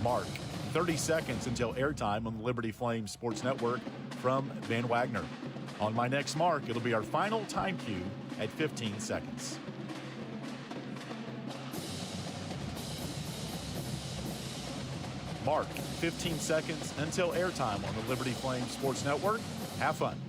mark. 30 seconds until airtime on the Liberty Flames Sports Network from Van Wagner. On my next mark, it'll be our final time cue at 15 seconds. Mark, 15 seconds until airtime on the Liberty Flames Sports Network. Have fun.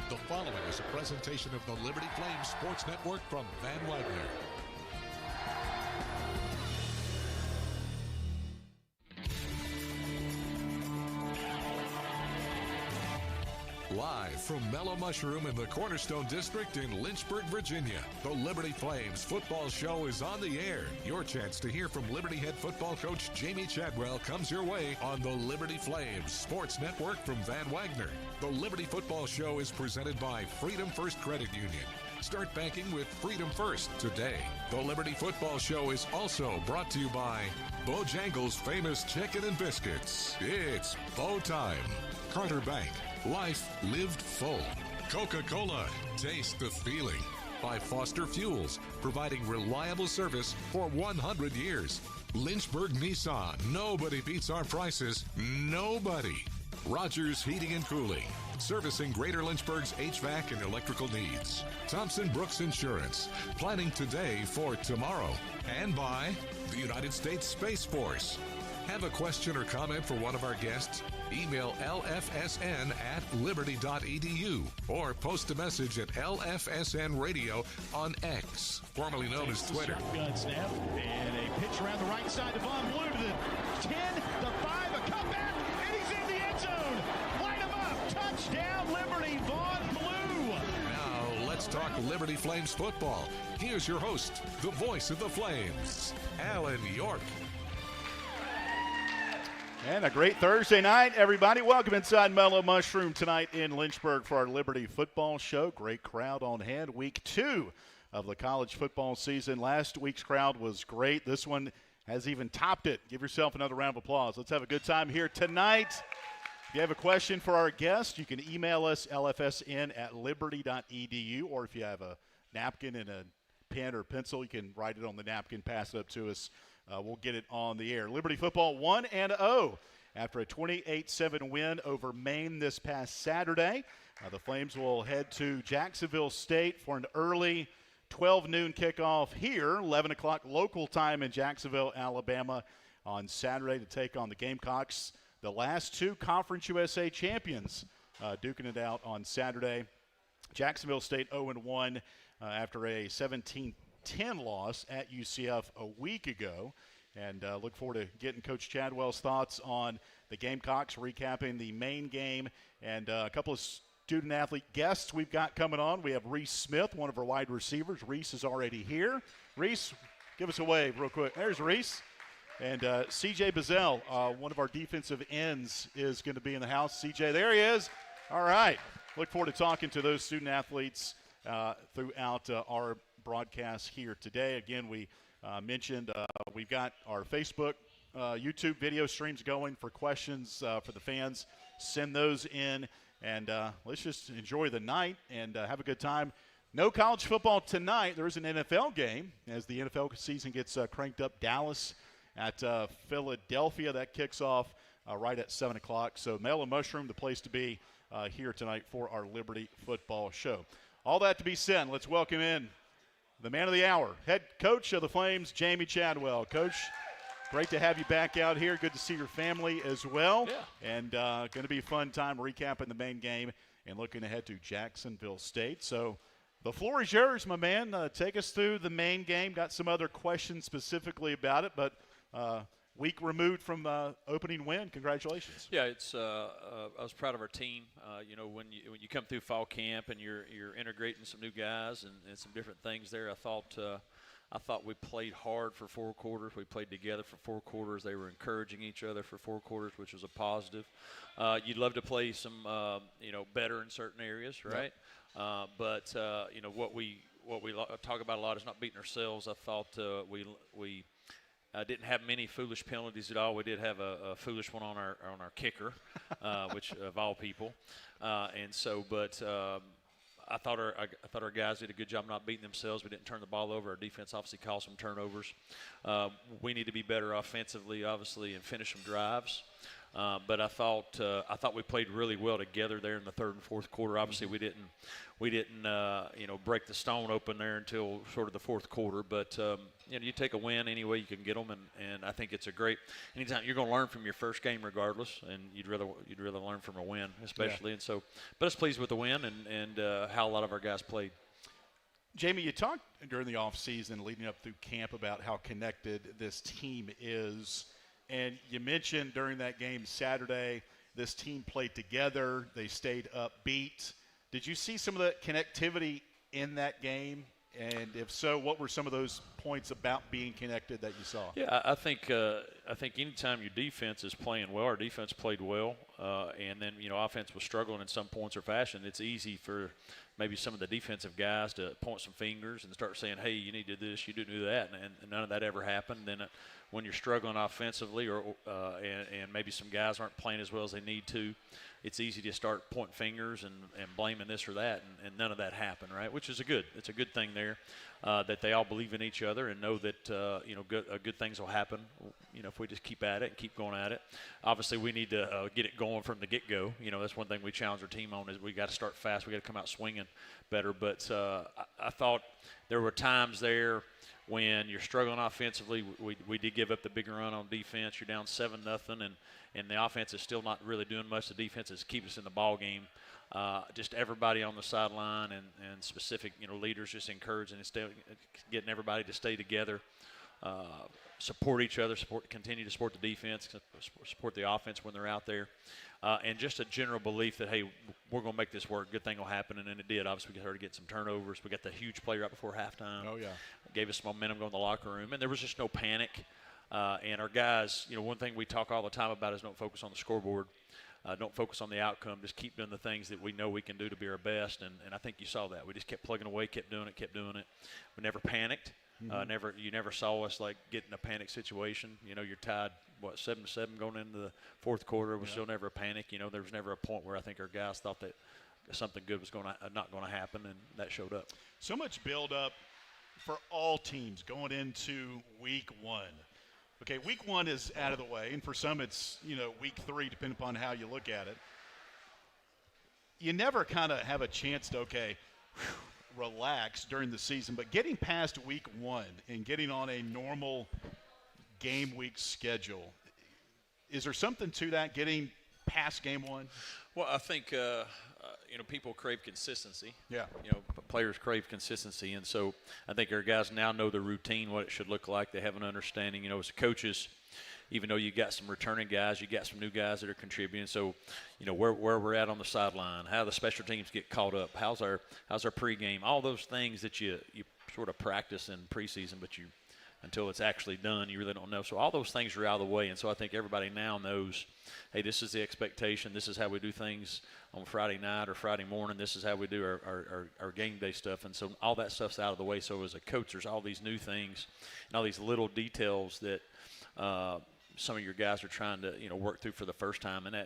The following is a presentation of the Liberty Flames Sports Network from Van Wagner. Live from Mellow Mushroom in the Cornerstone District in Lynchburg, Virginia, the Liberty Flames football show is on the air. Your chance to hear from Liberty head football coach Jamey Chadwell comes your way on the Liberty Flames Sports Network from Van Wagner. The Liberty football show is presented by Freedom First Credit Union. Start banking with Freedom First today. The Liberty football show is also brought to you by Bojangles' famous chicken and biscuits. It's Bo time. Carter Bank. Life lived full. Coca-Cola, taste the feeling. By Foster Fuels, providing reliable service for 100 years. Lynchburg Nissan, nobody beats our prices, nobody. Rogers Heating and Cooling, servicing Greater Lynchburg's HVAC and electrical needs. Thompson Brooks Insurance, planning today for tomorrow. And by the United States Space Force. Have a question or comment for one of our guests? Email lfsn@liberty.edu or post a message at LFSN Radio on X, formerly known as Twitter. Shotgun snap and a pitch around the right side to Von Blue to the 10, the 5, a cutback, and he's in the end zone. Light him up. Touchdown, Liberty, Von Blue. Now let's talk Liberty Flames football. Here's your host, the voice of the Flames, Alan York. And a great Thursday night, everybody. Welcome inside Mellow Mushroom tonight in Lynchburg for our Liberty football show. Great crowd on hand. Week 2 of the college football season. Last week's crowd was great. This one has even topped it. Give yourself another round of applause. Let's have a good time here tonight. If you have a question for our guest, you can email us, lfsn@liberty.edu, or if you have a napkin and a pen or pencil, you can write it on the napkin, pass it up to us. We'll get it on the air. Liberty football 1-0 after a 28-7 win over Maine this past Saturday. The Flames will head to Jacksonville State for an early 12 noon kickoff here, 11 o'clock local time in Jacksonville, Alabama on Saturday to take on the Gamecocks, the last 2 Conference USA champions, duking it out on Saturday. Jacksonville State 0-1 after a 17-10 loss at UCF a week ago. And look forward to getting Coach Chadwell's thoughts on the Gamecocks, recapping the Maine game, and a couple of student-athlete guests we've got coming on. We have Reese Smith, one of our wide receivers. Reese is already here. Reese, give us a wave real quick. There's Reese. And CJ Bazelle, one of our defensive ends, is going to be in the house. CJ, there he is. All right. Look forward to talking to those student-athletes throughout our broadcast here today. Again, we mentioned we've got our Facebook, YouTube video streams going for questions for the fans. Send those in, and let's just enjoy the night and have a good time. No college football tonight. There is an NFL game as the NFL season gets cranked up. Dallas at Philadelphia. That kicks off right at 7 o'clock. So Mellow Mushroom, the place to be here tonight for our Liberty football show. All that to be said, let's welcome in the man of the hour, head coach of the Flames, Jamey Chadwell. Coach, great to have you back out here. Good to see your family as well. Yeah. And going to be a fun time recapping the main game and looking ahead to Jacksonville State. So the floor is yours, my man. Take us through the main game. Got some other questions specifically about it, but week removed from opening win. Congratulations. Yeah, it's I was proud of our team. When you come through fall camp and you're integrating some new guys and some different things there, I thought we played hard for 4 quarters. We played together for 4 quarters. They were encouraging each other for 4 quarters, which was a positive. You'd love to play some better in certain areas, right? Yep. But what we talk about a lot is not beating ourselves. I thought we Didn't have many foolish penalties at all. We did have a foolish one on our kicker, which of all people, and so. But I thought our guys did a good job not beating themselves. We didn't turn the ball over. Our defense obviously caused some turnovers. We need to be better offensively, obviously, and finish some drives. But I thought we played really well together there in the third and fourth quarter. Obviously, we didn't break the stone open there until sort of the fourth quarter. But you take a win any way you can get them, and I think it's a great. Anytime you're going to learn from your first game regardless, and you'd rather learn from a win, especially. Yeah. And so, but I was pleased with the win and how a lot of our guys played. Jamey, you talked during the offseason leading up through camp about how connected this team is. And you mentioned during that game Saturday, this team played together. They stayed upbeat. Did you see some of the connectivity in that game? And if so, what were some of those points about being connected that you saw? Yeah, I think anytime your defense is playing well, our defense played well, and then offense was struggling in some points or fashion. It's easy for maybe some of the defensive guys to point some fingers and start saying, "Hey, you need to do this, you do that," and none of that ever happened. Then when you're struggling offensively, and maybe some guys aren't playing as well as they need to, it's easy to start pointing fingers and blaming this or that, and none of that happened, right? Which is it's a good thing there, that they all believe in each other and know that good things will happen, if we just keep at it and keep going at it. Obviously, we need to get it going from the get-go. That's one thing we challenge our team on, is we got to start fast. We got to come out swinging better. But I thought there were times there when you're struggling offensively. We did give up the big run on defense. You're down 7-0, and the offense is still not really doing much. The defense is keeping us in the ball game. Just everybody on the sideline and specific leaders just encouraging and getting everybody to stay together, support each other, continue to support the defense, support the offense when they're out there, and just a general belief that, hey, we're going to make this work. Good thing will happen, and then it did. Obviously, we started to get some turnovers. We got the huge play right before halftime. Oh, yeah. It gave us momentum going to the locker room, and there was just no panic. And our guys, one thing we talk all the time about is don't focus on the scoreboard. Don't focus on the outcome. Just keep doing the things that we know we can do to be our best. And I think you saw that. We just kept plugging away, kept doing it. We never panicked. You never saw us get in a panic situation. You're tied 7-7 going into the fourth quarter. It was still never a panic. There was never a point where I think our guys thought that something good was not going to happen, and that showed up. So much build up for all teams going into week one. Okay, week one is out of the way, and for some it's, week 3, depending upon how you look at it. You never kind of have a chance to, relax during the season, but getting past week 1 and getting on a normal game week schedule, is there something to that, getting past game 1? Well, I think, people crave consistency. Yeah. Players crave consistency, and so I think our guys now know the routine, what it should look like. They have an understanding. As coaches, even though you got some returning guys, you got some new guys that are contributing. So, where we're at on the sideline, how the special teams get caught up, how's our pregame, all those things that you sort of practice in preseason, but until it's actually done, you really don't know. So all those things are out of the way, and so I think everybody now knows, hey, this is the expectation. This is how we do things on Friday night or Friday morning. This is how we do our game day stuff, and so all that stuff's out of the way. So as a coach, there's all these new things and all these little details that some of your guys are trying to work through for the first time, and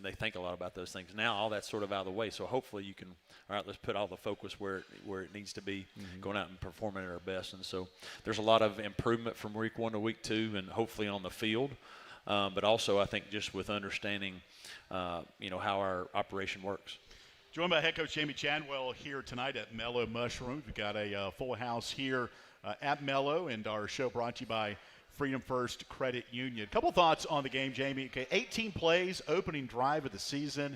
they think a lot about those things. Now all that's sort of out of the way, so hopefully you can, all right, let's put all the focus where it needs to be, going out and performing at our best. And so there's a lot of improvement from week 1 to week 2, and hopefully on the field, but also I think just with understanding how our operation works. Joined by head coach Jamey Chadwell here tonight at Mellow Mushrooms. We've got a full house here at Mellow, and our show brought to you by Freedom First Credit Union. A couple thoughts on the game, Jamey. Okay, 18 plays, opening drive of the season.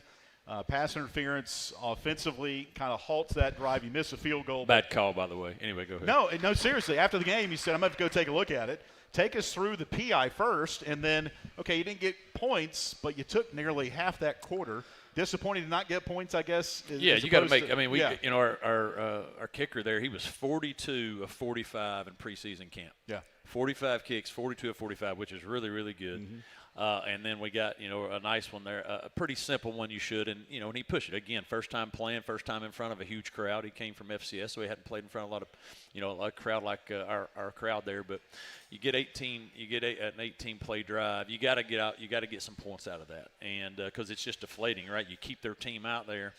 Pass interference offensively kind of halts that drive. You miss a field goal. Bad call, by the way. Anyway, go ahead. No, seriously. After the game, he said, I'm going to go take a look at it. Take us through the PI first, and then, you didn't get points, but you took nearly half that quarter. Disappointing to not get points, I guess. You got to make. Our kicker there, he was 42 of 45 in preseason camp. Yeah. 45 kicks, 42 of 45, which is really, really good. And then we got, a nice one there, a pretty simple one you should. And, and he pushed it. Again, first time playing, first time in front of a huge crowd. He came from FCS, so he hadn't played in front of a lot of, a lot of crowd like our crowd there. But you get an 18-play drive. You got to get out. You got to get some points out of that. And because it's just deflating, right? You keep their team out there.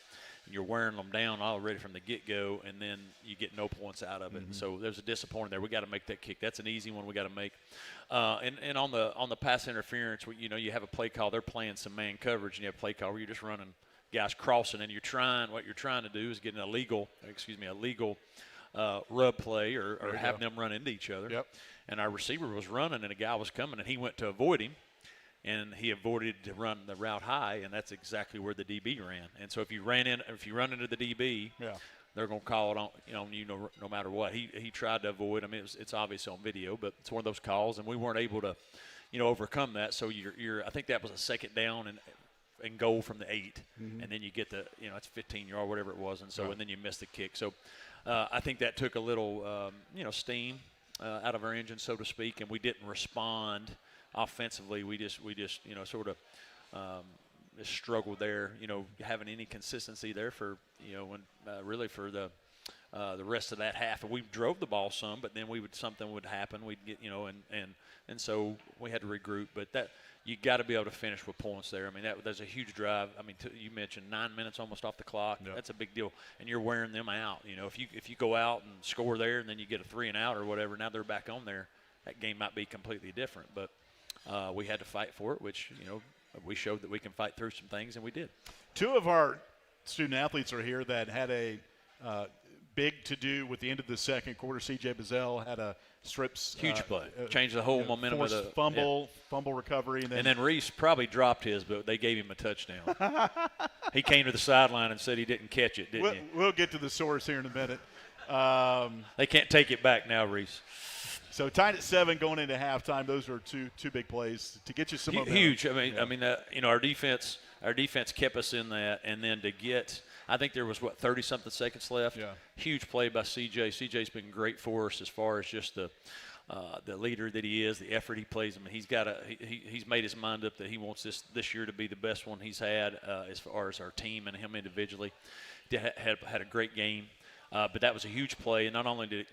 You're wearing them down already from the get-go, and then you get no points out of it. So there's a disappointment there. We got to make that kick. That's an easy one we got to make. And on the pass interference, you have a play call. They're playing some man coverage, and you have a play call where you're just running guys crossing, and what you're trying to do is get an illegal rub play or have them run into each other. Yep. And our receiver was running, and a guy was coming, and he went to avoid him. And he avoided to run the route high, and that's exactly where the DB ran. And so if you run into the DB, they're going to call it on you no matter what. He tried to avoid. I mean, it's obvious on video, but it's one of those calls, and we weren't able to, overcome that. So I think that was a second down and goal from the 8, and then you get the it's 15-yard whatever it was, and so and then you miss the kick. So I think that took a little steam out of our engine, so to speak, and we didn't respond. Offensively, we just sort of struggled there, having any consistency there for when really for the rest of that half. And we drove the ball some, but then something would happen. We'd get and so we had to regroup. But that you got to be able to finish with points there. I mean, there's a huge drive. I mean, you mentioned 9 minutes almost off the clock. Yep. That's a big deal, and you're wearing them out. If you go out and score there, and then you get a 3 and out or whatever, now they're back on there. That game might be completely different, but. We had to fight for it, which, we showed that we can fight through some things, and we did. 2 of our student athletes are here that had a big to-do with the end of the second quarter. CJ Bazelle had a strips. Huge play. Changed the whole momentum of the fumble recovery. And then Reese probably dropped his, but they gave him a touchdown. He came to the sideline and said he didn't catch it, didn't he? We'll get to the source here in a minute. They can't take it back now, Reese. So tied at 7 going into halftime. Those are two big plays to get you some momentum. Huge. Our defense kept us in that, and then to get, I think there was 30-something seconds left. Yeah. Huge play by CJ. CJ's been great for us as far as just the leader that he is, the effort he plays. I mean, he's made his mind up that he wants this year to be the best one he's had as far as our team and him individually. Had a great game. But that was a huge play, and not only to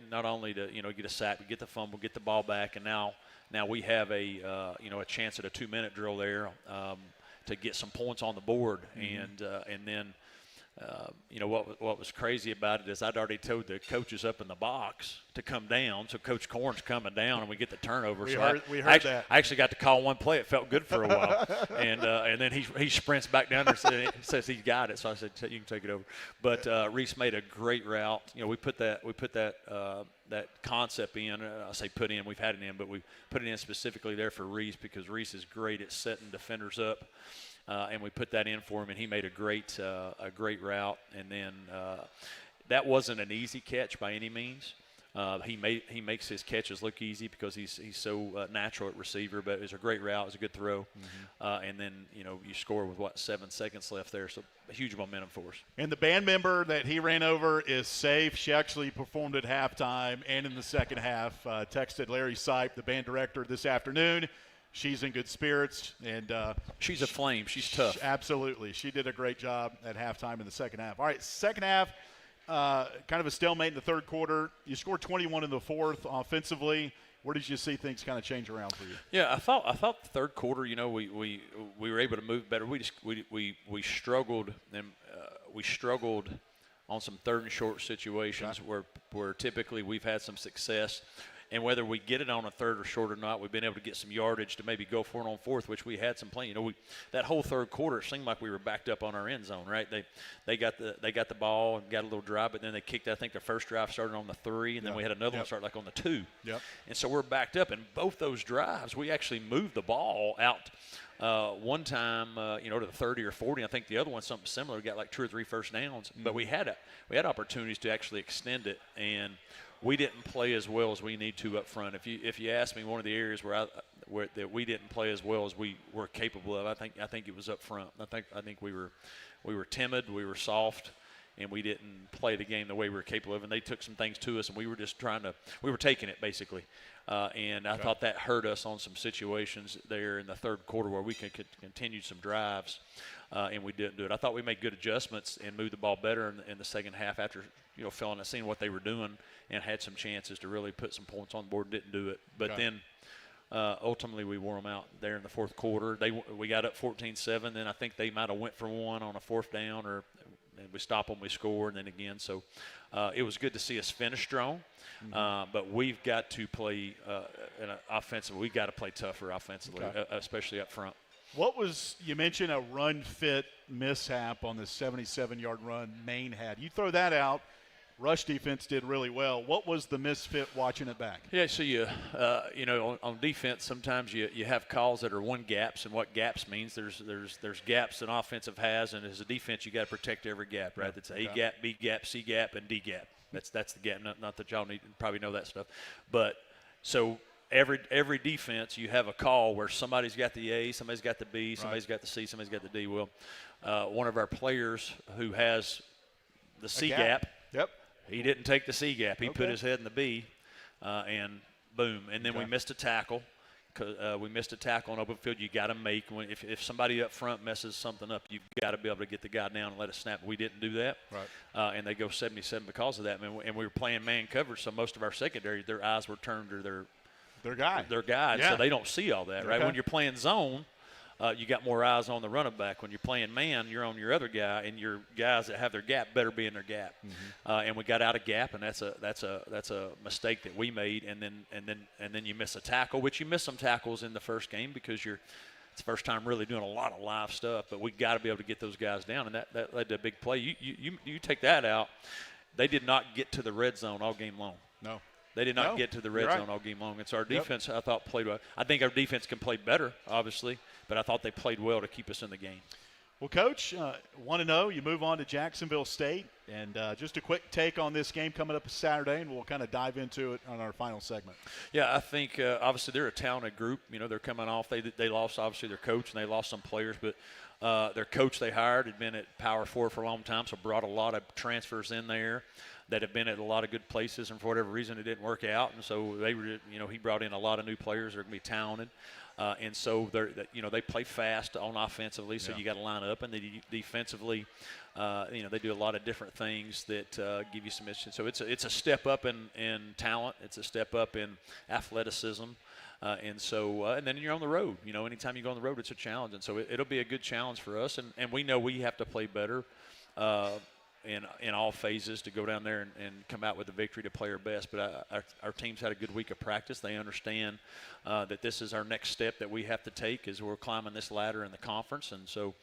get a sack, but get the fumble, get the ball back, and now we have a chance at a 2-minute drill there to get some points on the board, and then what was crazy about it is I'd already told the coaches up in the box to come down, so Coach Corn's coming down, and we get the turnover. We heard that. I actually got to call one play. It felt good for a while, and then he sprints back down there and says he's got it. So I said you can take it over. But Reese made a great route. We put that concept in. I say put in. We've had it in, but we put it in specifically there for Reese because Reese is great at setting defenders up. And we put that in for him, and he made a great route. And then that wasn't an easy catch by any means. He makes his catches look easy because he's so natural at receiver. But it was a great route. It was a good throw. And then you score with 7 seconds left there. So a huge momentum for us. And the band member that he ran over is safe. She actually performed at halftime and in the second half. Texted Larry Sipe, the band director, this afternoon. She's in good spirits, and she's a flame. She's tough. Absolutely. She did a great job at halftime in the second half. All right, second half, kind of a stalemate in the third quarter. You scored 21 in the fourth offensively. Where did you see things kind of change around for you? Yeah, I thought the third quarter, we were able to move better. We struggled, and we struggled on some third and short situations where typically we've had some success. And whether we get it on a third or short or not, we've been able to get some yardage to maybe go for it on fourth, which we had some playing. That whole third quarter, it seemed like we were backed up on our end zone, right? They got the ball and got a little drive, but then they kicked. I think their first drive started on the 3, and then we had another one start like on the 2. Yep. And so we're backed up. And both those drives, we actually moved the ball out. One time, to the 30 or 40. I think the other one something similar. We got like 2 or 3 first downs, but we had opportunities to actually extend it, and we didn't play as well as we need to up front. If you ask me, one of the areas where that we didn't play as well as we were capable of, I think it was up front. I think we were timid, we were soft, and we didn't play the game the way we were capable of, and they took some things to us, and we were just we were taking it basically. And I thought that hurt us on some situations there in the third quarter where we could continue some drives, and we didn't do it. I thought we made good adjustments and moved the ball better in the second half after, feeling and seeing what they were doing, and had some chances to really put some points on the board and didn't do it. But then ultimately we wore them out there in the fourth quarter. We got up 14-7. Then I think they might have went for one on a fourth down, and we stop them, we score, and then again. So it was good to see us finish strong. But we've got to play offensively. We've got to play tougher offensively, especially up front. You mentioned a run-fit mishap on the 77-yard run Maine had. You throw that out, rush defense did really well. What was the misfit watching it back? Yeah, so on defense sometimes you have calls that are one gaps, and what gaps means there's gaps an offensive has, and as a defense you got to protect every gap, right? That's A gap, B gap, C gap, and D gap. That's the gap. Not that y'all probably know that stuff, but so every defense you have a call where somebody's got the A, somebody's got the B, somebody's got the C, somebody's got the D. Well, one of our players who has the C gap. Yep. He didn't take the C gap. He put his head in the B, and boom. And then we missed a tackle. We missed a tackle on open field. You got to make if somebody up front messes something up, you've got to be able to get the guy down and let it snap. We didn't do that, and they go 77 because of that. And we were playing man coverage, so most of our secondary, their eyes were turned to their guy, so they don't see all that, right? When you're playing zone, you got more eyes on the running back. When you're playing man, you're on your other guy, and your guys that have their gap better be in their gap. And we got out of gap, and that's a mistake that we made. And then you miss a tackle, which you miss some tackles in the first game because it's the first time really doing a lot of live stuff. But we got to be able to get those guys down, and that led to a big play. You take that out, they did not get to the red zone all game long. No. They did not get to the red zone all game long. And so our defense, I thought, played well. I think our defense can play better, obviously, but I thought they played well to keep us in the game. Well, Coach, 1-0, you move on to Jacksonville State. And just a quick take on this game coming up Saturday, and we'll kind of dive into it on our final segment. Yeah, I think, obviously, they're a talented group. They're coming off. They lost, obviously, their coach, and they lost some players. But their coach they hired had been at Power 4 for a long time, so brought a lot of transfers in there that have been at a lot of good places, and for whatever reason it didn't work out. And so he brought in a lot of new players that are going to be talented. And so they play fast on offensively, so you got to line up, and they defensively, they do a lot of different things that give you some mission. So it's a step up in talent, it's a step up in athleticism, and then you're on the road. Anytime you go on the road, it's a challenge, and so it'll be a good challenge for us, and we know we have to play better. In all phases to go down there and come out with a victory to play our best. But our team's had a good week of practice. They understand that this is our next step that we have to take as we're climbing this ladder in the conference. And so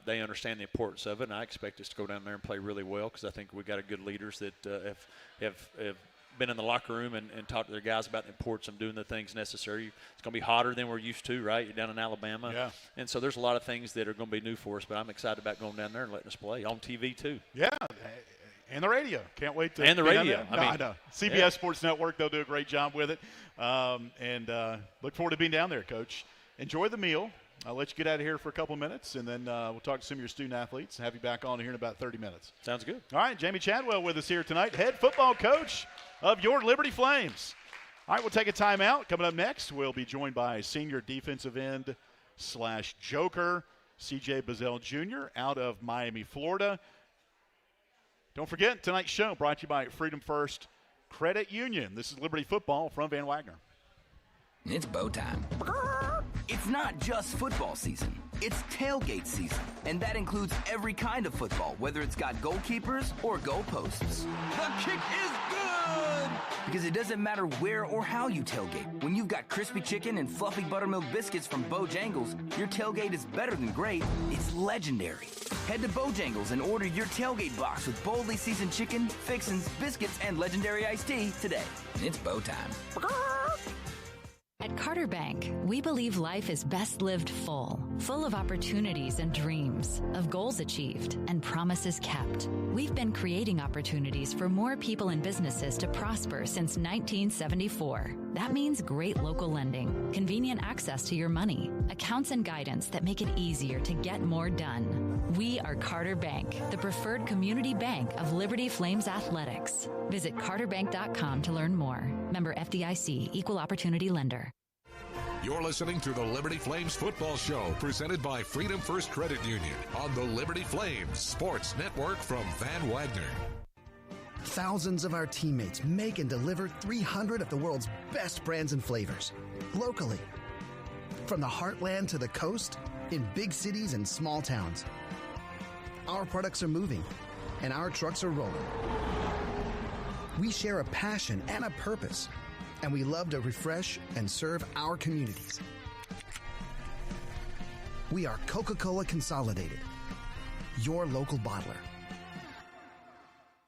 they understand the importance of it, and I expect us to go down there and play really well because I think we've got good leaders that have been in the locker room and talked to their guys about the importance of doing the things necessary. It's going to be hotter than we're used to, right? You're down in Alabama. Yeah. And so there's a lot of things that are going to be new for us, but I'm excited about going down there and letting us play on TV too. Yeah, and the radio. Can't wait to. And the radio. I know. CBS Sports Network, they'll do a great job with it. And look forward to being down there, Coach. Enjoy the meal. I'll let you get out of here for a couple of minutes, and then we'll talk to some of your student athletes and have you back on here in about 30 minutes. Sounds good. All right, Jamey Chadwell with us here tonight, head football coach of your Liberty Flames. All right, we'll take a timeout. Coming up next, we'll be joined by senior defensive end / joker, CJ Bazelle Jr. out of Miami, Florida. Don't forget, tonight's show brought to you by Freedom First Credit Union. This is Liberty Football from Van Wagner. It's bow time. It's not just football season. It's tailgate season, and that includes every kind of football, whether it's got goalkeepers or goalposts. The kick is good! Because it doesn't matter where or how you tailgate. When you've got crispy chicken and fluffy buttermilk biscuits from Bojangles, your tailgate is better than great. It's legendary. Head to Bojangles and order your tailgate box with boldly seasoned chicken, fixins, biscuits, and legendary iced tea today. It's bow time. At Carter Bank, we believe life is best lived full of opportunities and dreams, of goals achieved and promises kept. We've been creating opportunities for more people and businesses to prosper since 1974. That means great local lending, convenient access to your money, accounts and guidance that make it easier to get more done. We are Carter Bank, the preferred community bank of Liberty Flames Athletics. Visit carterbank.com to learn more. Member FDIC, Equal Opportunity Lender. You're listening to the Liberty Flames Football Show, presented by Freedom First Credit Union on the Liberty Flames Sports Network from Van Wagner. Thousands of our teammates make and deliver 300 of the world's best brands and flavors, locally. From the heartland to the coast, in big cities and small towns. Our products are moving, and our trucks are rolling. We share a passion and a purpose, and we love to refresh and serve our communities. We are Coca-Cola Consolidated, your local bottler.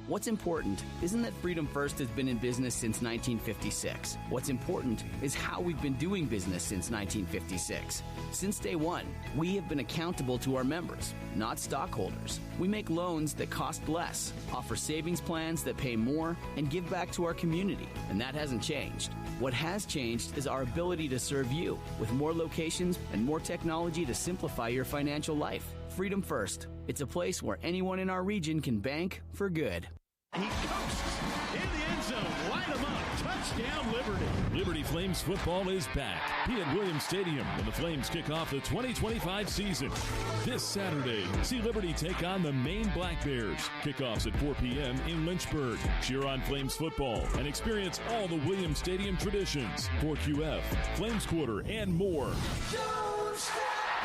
What's important isn't that Freedom First has been in business since 1956. What's important is how we've been doing business since 1956. Since day one, we have been accountable to our members, not stockholders. We make loans that cost less, offer savings plans that pay more, and give back to our community, and that hasn't changed. What has changed is our ability to serve you with more locations and more technology to simplify your financial life. Freedom First. It's a place where anyone in our region can bank for good. He coasts in the end zone. Line him up. Touchdown, Liberty. Liberty Flames football is back here at Williams Stadium when the Flames kick off the 2025 season. This Saturday, see Liberty take on the Maine Black Bears. Kickoffs at 4 p.m. in Lynchburg. Cheer on Flames football and experience all the Williams Stadium traditions, 4QF, Flames Quarter, and more.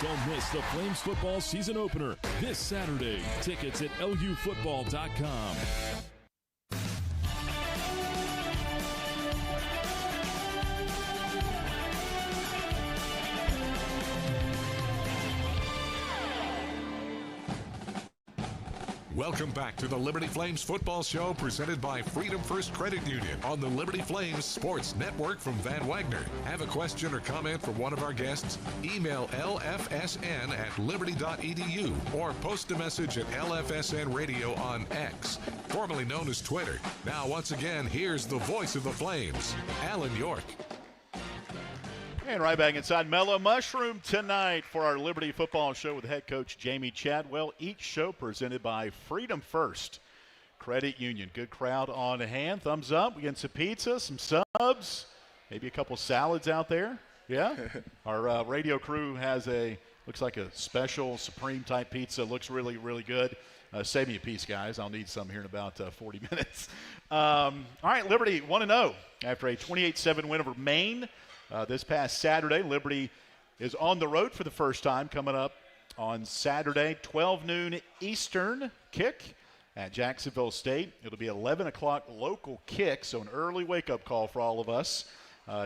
Don't miss the Flames football season opener this Saturday. Tickets at lufootball.com. Welcome back to the Liberty Flames Football Show, presented by Freedom First Credit Union on the Liberty Flames Sports Network from Van Wagner. Have a question or comment for one of our guests? Email lfsn@liberty.edu or post a message at LFSN Radio on X, formerly known as Twitter. Now, once again, here's the voice of the Flames, Alan York. And right back inside Mellow Mushroom tonight for our Liberty Football Show with head coach Jamey Chadwell. Each show presented by Freedom First Credit Union. Good crowd on hand. Thumbs up. We get some pizza, some subs, maybe a couple salads out there. Yeah. Our radio crew has looks like a special Supreme type pizza. Looks really, really good. Save me a piece, guys. I'll need some here in about 40 minutes. All right, Liberty 1-0 after a 28-7 win over Maine. This past Saturday, Liberty is on the road for the first time, coming up on Saturday, 12 noon Eastern kick at Jacksonville State. It'll be 11 o'clock local kick, so an early wake-up call for all of us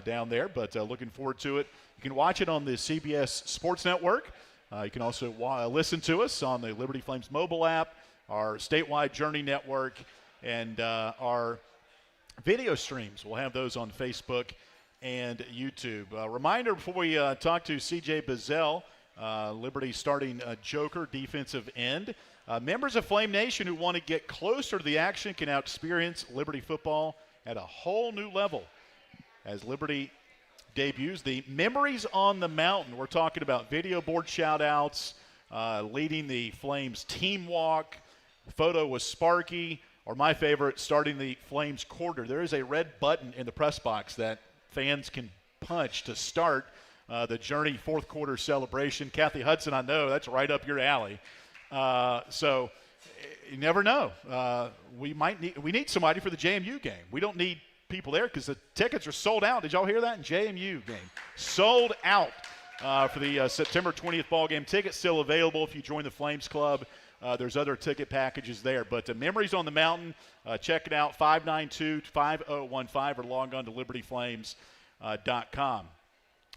down there, but looking forward to it. You can watch it on the CBS Sports Network. You can also listen to us on the Liberty Flames mobile app, our statewide Journey Network, and our video streams. We'll have those on Facebook and YouTube. Reminder before we talk to CJ Bazelle, Liberty starting joker, defensive end. Members of Flame Nation who want to get closer to the action can now experience Liberty football at a whole new level as Liberty debuts the Memories on the Mountain. We're talking about video board shout-outs, leading the Flames team walk, photo with Sparky, or my favorite, starting the Flames quarter. There is a red button in the press box that fans can punch to start the Journey fourth quarter celebration. Kathy Hudson, I know that's right up your alley. So you never know. We need somebody for the JMU game. We don't need people there because the tickets are sold out. Did y'all hear that? JMU game sold out for the September 20th ball game. Tickets still available if you join the Flames Club. There's other ticket packages there. But Memories on the Mountain, check it out, 592-5015, or log on to libertyflames.com.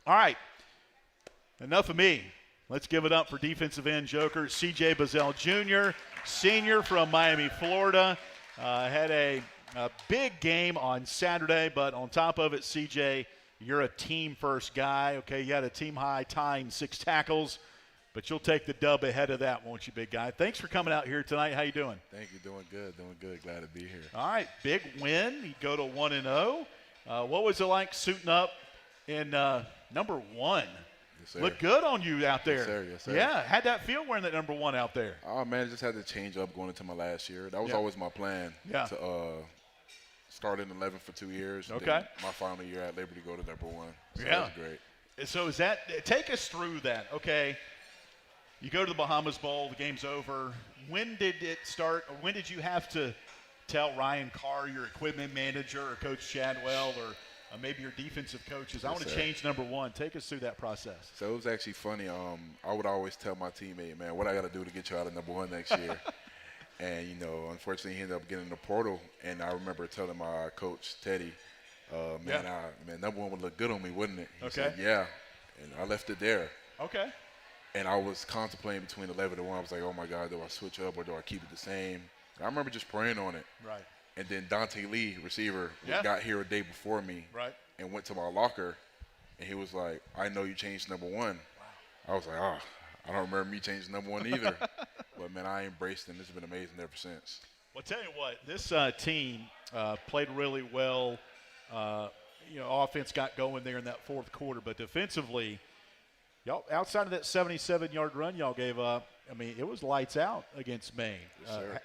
All right, enough of me. Let's give it up for defensive end joker CJ Bazelle Jr., senior from Miami, Florida. Had a big game on Saturday, but on top of it, CJ, you're a team-first guy. Okay, you had a team-high tying 6 tackles. But you'll take the dub ahead of that, won't you, big guy? Thanks for coming out here tonight. How you doing? Thank you. Doing good. Glad to be here. All right, big win. You go to 1-0. What was it like suiting up in number 1? Yes, sir. Looked good on you out there. Yes, sir. Yes, sir. Yeah, how'd that feel wearing that number 1 out there? Oh, man, just had to change up going into my last year. That was always my plan to start in 11 for 2 years. Okay. Then my final year at Liberty, go to number 1. So yeah. that was great. So is that – take us through that. Okay, you go to the Bahamas Bowl, the game's over. When did it start, or when did you have to tell Ryan Carr, your equipment manager, or Coach Chadwell, or maybe your defensive coaches, I want to change number 1. Take us through that process. So it was actually funny. I would always tell my teammate, man, what I got to do to get you out of number 1 next year. And, unfortunately, he ended up getting in the portal. And I remember telling my coach, Teddy, man, number 1 would look good on me, wouldn't it? He said, yeah. And I left it there. Okay. And I was contemplating between 11 and 1. I was like, oh, my God, do I switch up or do I keep it the same? And I remember just praying on it. Right. And then Dante Lee, receiver, got here a day before me and went to my locker. And he was like, I know you changed number 1. Wow. I was like, I don't remember me changing number 1 either. But, man, I embraced it, and it's been amazing ever since. Well, tell you what, this team played really well. Offense got going there in that fourth quarter. But defensively, y'all, outside of that 77-yard run y'all gave up, I mean, it was lights out against Maine. Yes, sir.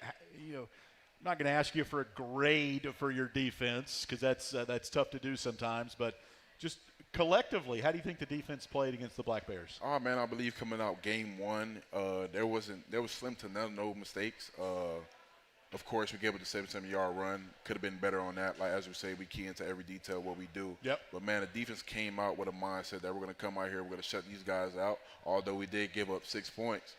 I'm not going to ask you for a grade for your defense because that's tough to do sometimes. But just collectively, how do you think the defense played against the Black Bears? Oh, man, I believe coming out game 1, there was slim to none, no mistakes. Of course, we gave it a 77-yard run. Could have been better on that. Like, as we say, we key into every detail of what we do. Yep. But, man, the defense came out with a mindset that we're going to come out here, we're going to shut these guys out. Although we did give up 6 points,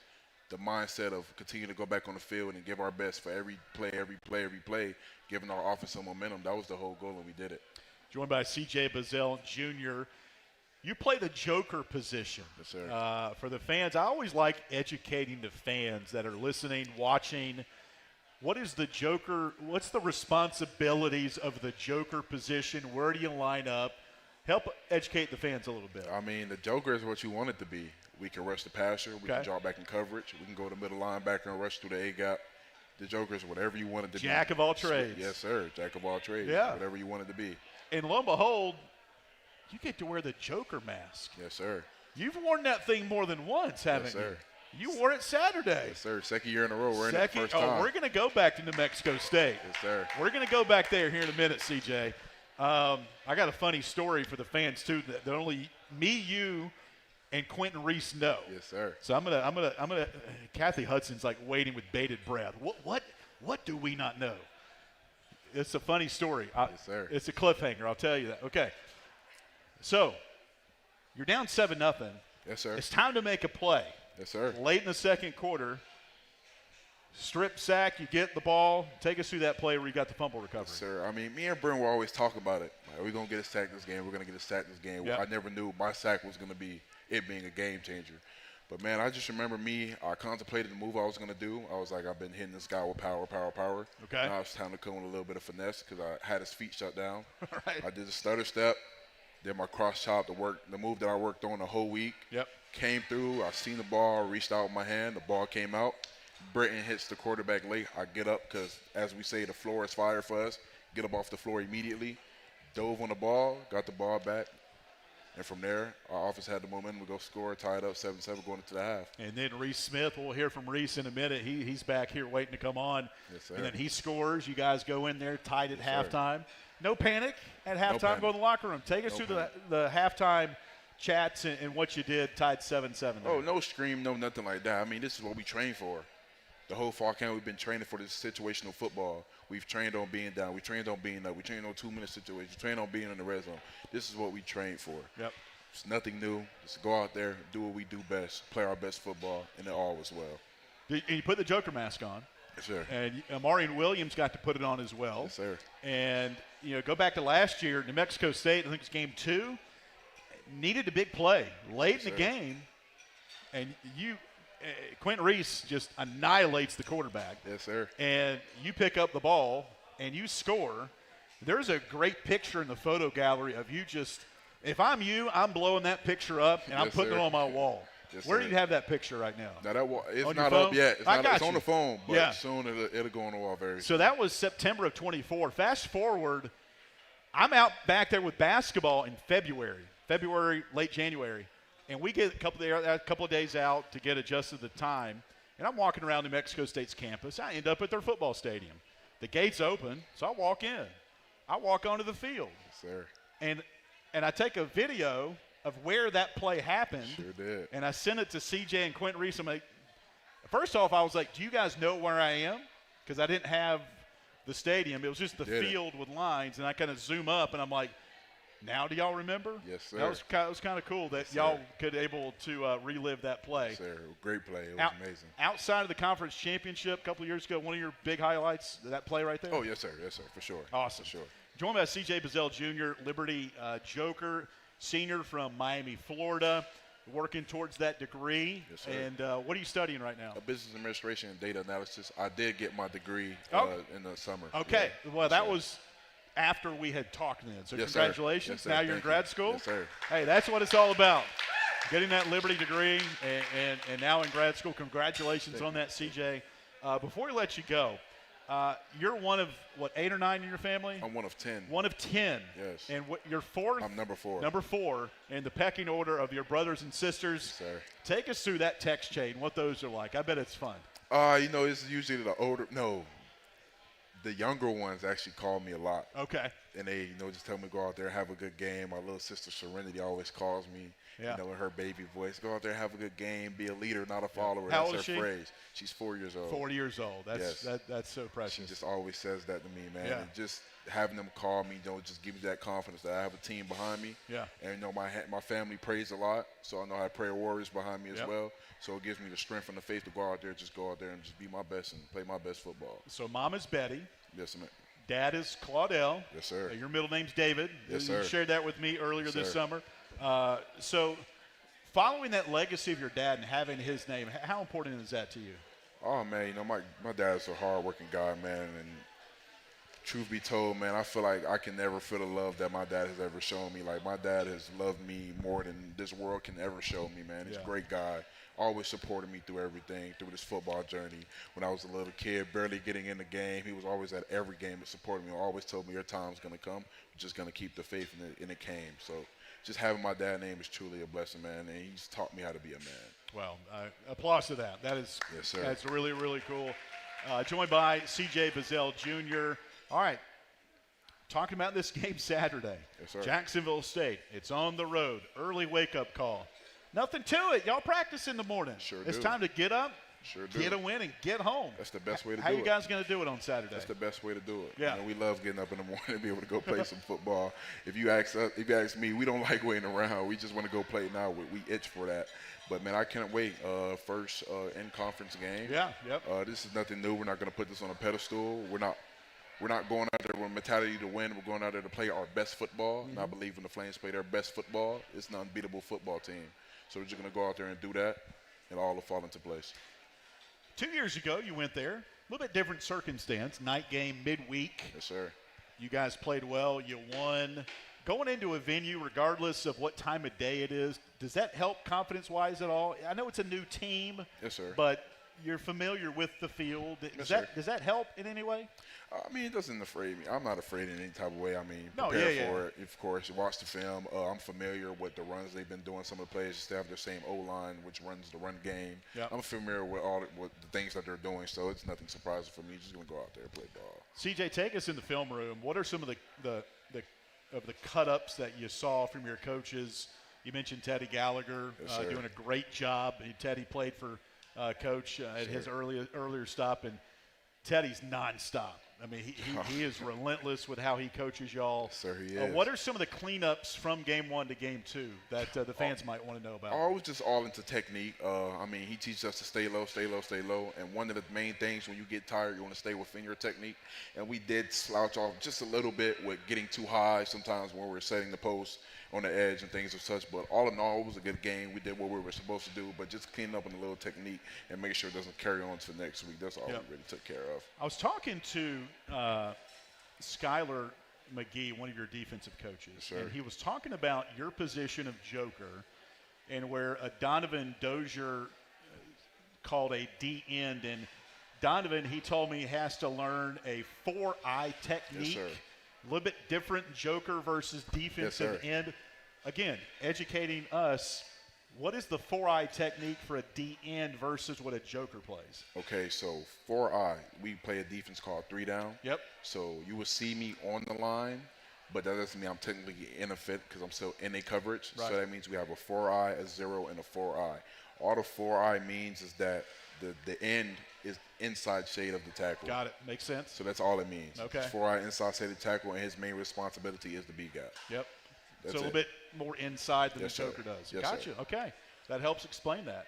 the mindset of continuing to go back on the field and give our best for every play, giving our offense some momentum, that was the whole goal, and we did it. Joined by CJ Bazelle Jr. You play the joker position. Yes, sir. For the fans, I always like educating the fans that are listening, watching. What is the joker? What's the responsibilities of the joker position? Where do you line up? Help educate the fans a little bit. I mean, the joker is what you want it to be. We can rush the passer. We can drop back in coverage. We can go to middle linebacker and rush through the A-gap. The joker is whatever you want it to be. Jack of all trades. Yes, sir. Jack of all trades. Yeah. Whatever you want it to be. And lo and behold, you get to wear the joker mask. Yes, sir. You've worn that thing more than once, haven't you? Yes, sir. You wore it Saturday. Yes, sir. Second year in a row. We're in it first time. Oh, we're going to go back to New Mexico State. Yes, sir. We're going to go back there here in a minute, CJ. I got a funny story for the fans too that only me, you, and Quentin Reese know. Yes, sir. So I'm gonna. Kathy Hudson's like waiting with bated breath. What do we not know? It's a funny story. Yes, sir. It's a cliffhanger. I'll tell you that. Okay. So you're down 7-0. Yes, sir. It's time to make a play. Yes, sir. Late in the second quarter. Strip sack, you get the ball. Take us through that play where you got the fumble recovery. Yes, sir. I mean, me and Brent will always talk about it. Like, we're going to get a sack this game. We're going to get a sack this game. Yep. I never knew my sack was going to be it being a game changer. But, man, I just remember I contemplated the move I was going to do. I was like, I've been hitting this guy with power. Okay. Now it's time to come with a little bit of finesse because I had his feet shut down. All right. I did a stutter step. Then my cross chop, the move that I worked on the whole week. Yep. Came through. I seen the ball, reached out with my hand. The ball came out. Britton hits the quarterback late. I get up because, as we say, the floor is fire for us. Get up off the floor immediately. Dove on the ball, got the ball back. And from there, our offense had the momentum to go score, tied up 7-7 going into the half. And then Reese Smith, we'll hear from Reese in a minute. He's back here waiting to come on. Yes, sir. And then he scores. You guys go in there, tied at halftime. Sir. No panic at halftime. Go to the locker room. Take us through the halftime chats and what you did, tied 7-7. Oh, no scream, no nothing like that. I mean, this is what we train for. The whole fall camp, we've been training for this situational football. We've trained on being down. We trained on being up. We trained on 2-minute situations. We trained on being in the red zone. This is what we trained for. Yep. It's nothing new. Just go out there, do what we do best, play our best football, and it all was well. And you put the Joker mask on. Yes, sir. And Amarian Williams got to put it on as well. Yes, sir. And, go back to last year, New Mexico State, I think it's game 2, needed a big play late in the game. And Quentin Reese just annihilates the quarterback. Yes, sir. And you pick up the ball and you score. There's a great picture in the photo gallery of you just – if I'm you, I'm blowing that picture up and I'm putting it on my wall. Yes, Where sir. do you have that picture right now? Now it's on not your up phone? yet. It's on the phone, but yeah. soon it'll go on the wall very soon. So that was September of 24. Fast forward I'm out back there with basketball in February, late January, and we get a couple of days out to get adjusted to the time, and I'm walking around New Mexico State's campus. I end up at their football stadium. The gates open, so I walk in. I walk onto the field. Yes, sir. And I take a video of where that play happened. Sure did. And I sent it to CJ and Quentin Reese. I'm like, first off, I was like, do you guys know where I am? Because I didn't have the stadium. It was just the field with lines. And I kind of zoom up, and I'm like, now do y'all remember? Yes, sir. That was kind of cool that y'all could able to relive that play. Yes, sir. Great play. It was amazing. Outside of the conference championship a couple of years ago, one of your big highlights, that play right there? Oh, yes, sir. Yes, sir, for sure. Awesome. For sure. Joined by CJ Bazelle Jr., Liberty Joker, senior from Miami, Florida, working towards that degree. Yes, sir. And what are you studying right now? Business administration and data analysis. I did get my degree in the summer. Okay. Yeah. Well, that was after we had talked then. So yes, congratulations. Sir. Now you're in grad school? Yes, sir. Hey, that's what it's all about. Getting that Liberty degree and now in grad school. Congratulations on that, CJ. Before we let you go, you're one of, 8 or 9 in your family? I'm one of 10. One of 10. Yes. And you're fourth? I'm number 4. Number 4 in the pecking order of your brothers and sisters. Yes, sir. Take us through that text chain, what those are like. I bet it's fun. It's usually the younger ones actually call me a lot. Okay. And they, just tell me to go out there, have a good game. My little sister Serenity always calls me, in her baby voice, go out there, have a good game, be a leader, not a follower. How That's old her is she? phrase. She's 4 years old. 4 years old. That's so precious. She just always says that to me, man. Yeah. And just having them call me, just give me that confidence that I have a team behind me. Yeah. And my family prays a lot, so I know I have prayer warriors behind me as well. So it gives me the strength and the faith to go out there and just be my best and play my best football. So mom is Betty. Yes, ma'am. Dad is Claudel. Yes, sir. Your middle name's David. Yes, You sir. shared that with me earlier this sir. summer. So following that legacy of your dad and having his name, how important is that to you? Oh, man, my dad's a hard-working guy, man, and truth be told, man, I feel like I can never feel the love that my dad has ever shown me. Like, my dad has loved me more than this world can ever show me, man. He's a great guy. Always supported me through everything, through this football journey. When I was a little kid, barely getting in the game, he was always at every game and supported me. Always told me your time's going to come. We're just going to keep the faith, and it came. So just having my dad's name is truly a blessing, man, and he's taught me how to be a man. Well, applause to that. That is, yes, sir. That's really, really cool. Joined by CJ Bazelle Jr. All right, talking about this game Saturday. Yes, sir. Jacksonville State. It's on the road. Early wake-up call. Nothing to it. Y'all practice in the morning. Sure It's do. time to get up, Sure do. get a win, and get home. That's the best way to How do you it. guys going to do it on Saturday? That's the best way to do it. Yeah. We love getting up in the morning and be able to go play some football. If you ask me, we don't like waiting around. We just want to go play now. We itch for that. But, man, I can't wait. First in-conference game. Yeah, yep. This is nothing new. We're not going to put this on a pedestal. We're not going out there with a mentality to win. We're going out there to play our best football. And I believe when the Flames play their best football, it's an unbeatable football team. So we're just going to go out there and do that, and all will fall into place. 2 years ago, you went there. A little bit different circumstance. Night game, midweek. Yes, sir. You guys played well. You won. Going into a venue, regardless of what time of day it is, does that help confidence-wise at all? I know it's a new team. Yes, sir. But you're familiar with the field. Yes, sir. Does that help in any way? I mean, it doesn't afraid me. I'm not afraid in any type of way. I mean, No, prepare yeah, for it. Of course, you watch the film. I'm familiar with the runs they've been doing. Some of the players just have their same O-line, which runs the run game. Yep. I'm familiar with with the things that they're doing, so it's nothing surprising for me. Just going to go out there and play ball. CJ, take us in the film room. What are some of the cut-ups that you saw from your coaches? You mentioned Teddy Gallagher doing a great job. Teddy played for Coach at his earlier stop, and Teddy's nonstop. I mean, he is relentless with how he coaches y'all. Yes, sir, he is. What are some of the cleanups from game 1 to game 2 that the fans might want to know about? Always just all into technique. I mean, he teaches us to stay low, stay low, stay low. And one of the main things when you get tired, you want to stay within your technique. And we did slouch off just a little bit with getting too high sometimes when we were setting the post on the edge and things of such. But all in all, it was a good game. We did what we were supposed to do, but just cleaning up on a little technique and make sure it doesn't carry on to next week. That's all we really took care of. I was talking to Skylar McGee, one of your defensive coaches, and he was talking about your position of joker and where Donovan Dozier called a D end. And Donovan, he told me, has to learn a 4-eye technique. Yes, sir. A little bit different joker versus defensive end. Again, educating us, what is the 4-eye technique for a D end versus what a joker plays? Okay, so 4-eye, we play a defense called 3 down. Yep. So you will see me on the line, but that doesn't mean I'm technically in a fit because I'm still in a coverage. Right. So that means we have a 4-eye, a 0, and a 4-eye. All the 4-eye means is that the end is inside shade of the tackle. Got it. Makes sense. So that's all it means. Okay. It's 4-eye inside shade of the tackle, and his main responsibility is the B gap. Yep. That's so a little bit more inside than the joker does. Yes, gotcha. Sir. Okay. That helps explain that.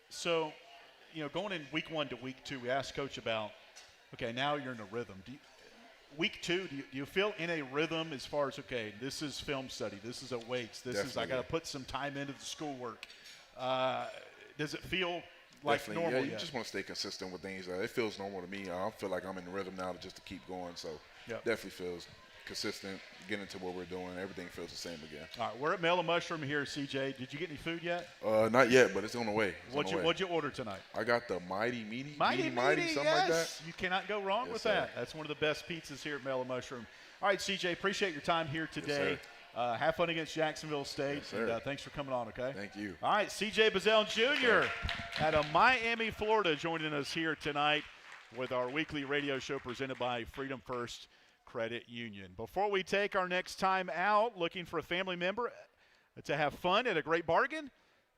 So, going in week 1 to week 2, we asked Coach about, okay, now you're in a rhythm. Week 2, do you feel in a rhythm as far as, okay, this is film study, this is a weights, this is I got to put some time into the schoolwork. Does it feel like normal Yeah, you yet? just want to stay consistent with things. It feels normal to me. I feel like I'm in the rhythm now just to keep going. So definitely feels consistent, getting into what we're doing. Everything feels the same again. All right, we're at Mellow Mushroom here, CJ. Did you get any food yet? Not yet, but it's on the way. What'd you order tonight? I got the Mighty Meaty, something yes. like that. You cannot go wrong with that. That's one of the best pizzas here at Mellow Mushroom. All right, CJ, appreciate your time here today. Yes, have fun against Jacksonville State. Yes, and thanks for coming on, okay? Thank you. All right, CJ Bazelle Jr. out of Miami, Florida, joining us here tonight with our weekly radio show presented by Freedom First Credit Union. Before we take our next time out, looking for a family member to have fun at a great bargain?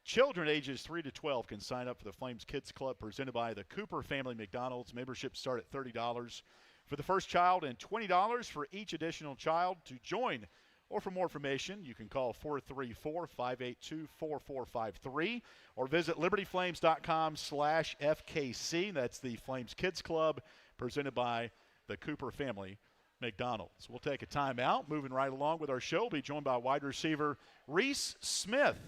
Children ages 3 to 12 can sign up for the Flames Kids Club presented by the Cooper Family McDonald's. Memberships start at $30 for the first child and $20 for each additional child. To join or for more information, you can call 434-582-4453 or visit libertyflames.com/FKC. That's the Flames Kids Club presented by the Cooper Family McDonald's. We'll take a timeout. Moving right along with our show, we'll be joined by wide receiver Reese Smith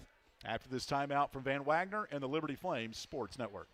after this timeout from Van Wagner and the Liberty Flames Sports Network.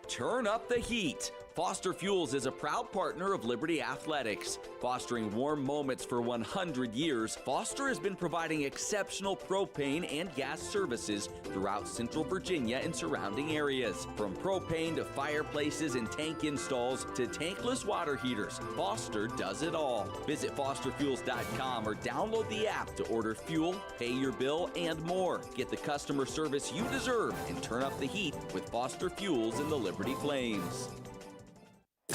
Turn up the heat. Foster Fuels is a proud partner of Liberty Athletics. Fostering warm moments for 100 years, Foster has been providing exceptional propane and gas services throughout Central Virginia and surrounding areas. From propane to fireplaces and tank installs to tankless water heaters, Foster does it all. Visit fosterfuels.com or download the app to order fuel, pay your bill, and more. Get the customer service you deserve and turn up the heat with Foster Fuels and the Liberty Flames.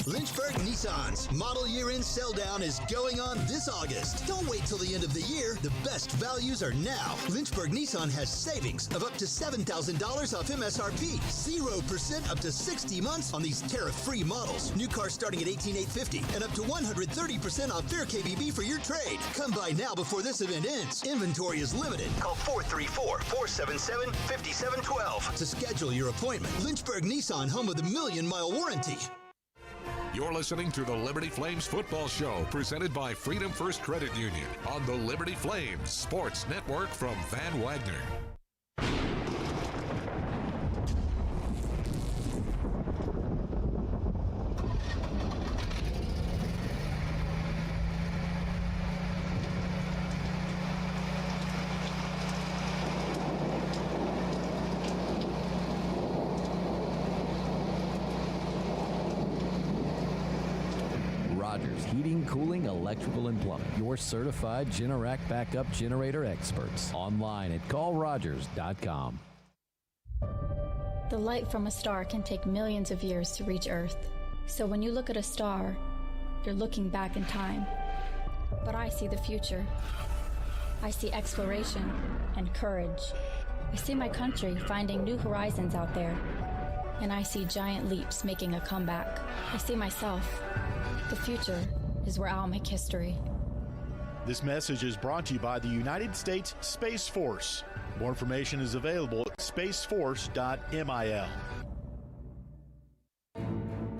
Lynchburg Nissan's model year-end sell-down is going on this August. Don't wait till the end of the year. The best values are now. Lynchburg Nissan has savings of up to $7,000 off MSRP. 0% up to 60 months on these tariff-free models. New cars starting at $18,850 and up to 130% off fair KBB for your trade. Come by now before this event ends. Inventory is limited. Call 434-477-5712 to schedule your appointment. Lynchburg Nissan, home of the million-mile warranty. You're listening to the Liberty Flames Football Show, presented by Freedom First Credit Union on the Liberty Flames Sports Network from Van Wagner. Heating, cooling, electrical, and plumbing. Your certified Generac backup generator experts. Online at callrogers.com. The light from a star can take millions of years to reach Earth. So when you look at a star, you're looking back in time. But I see the future. I see exploration and courage. I see my country finding new horizons out there. And I see giant leaps making a comeback. I see myself. The future is where I'll make history. This message is brought to you by the United States Space Force. More information is available at spaceforce.mil.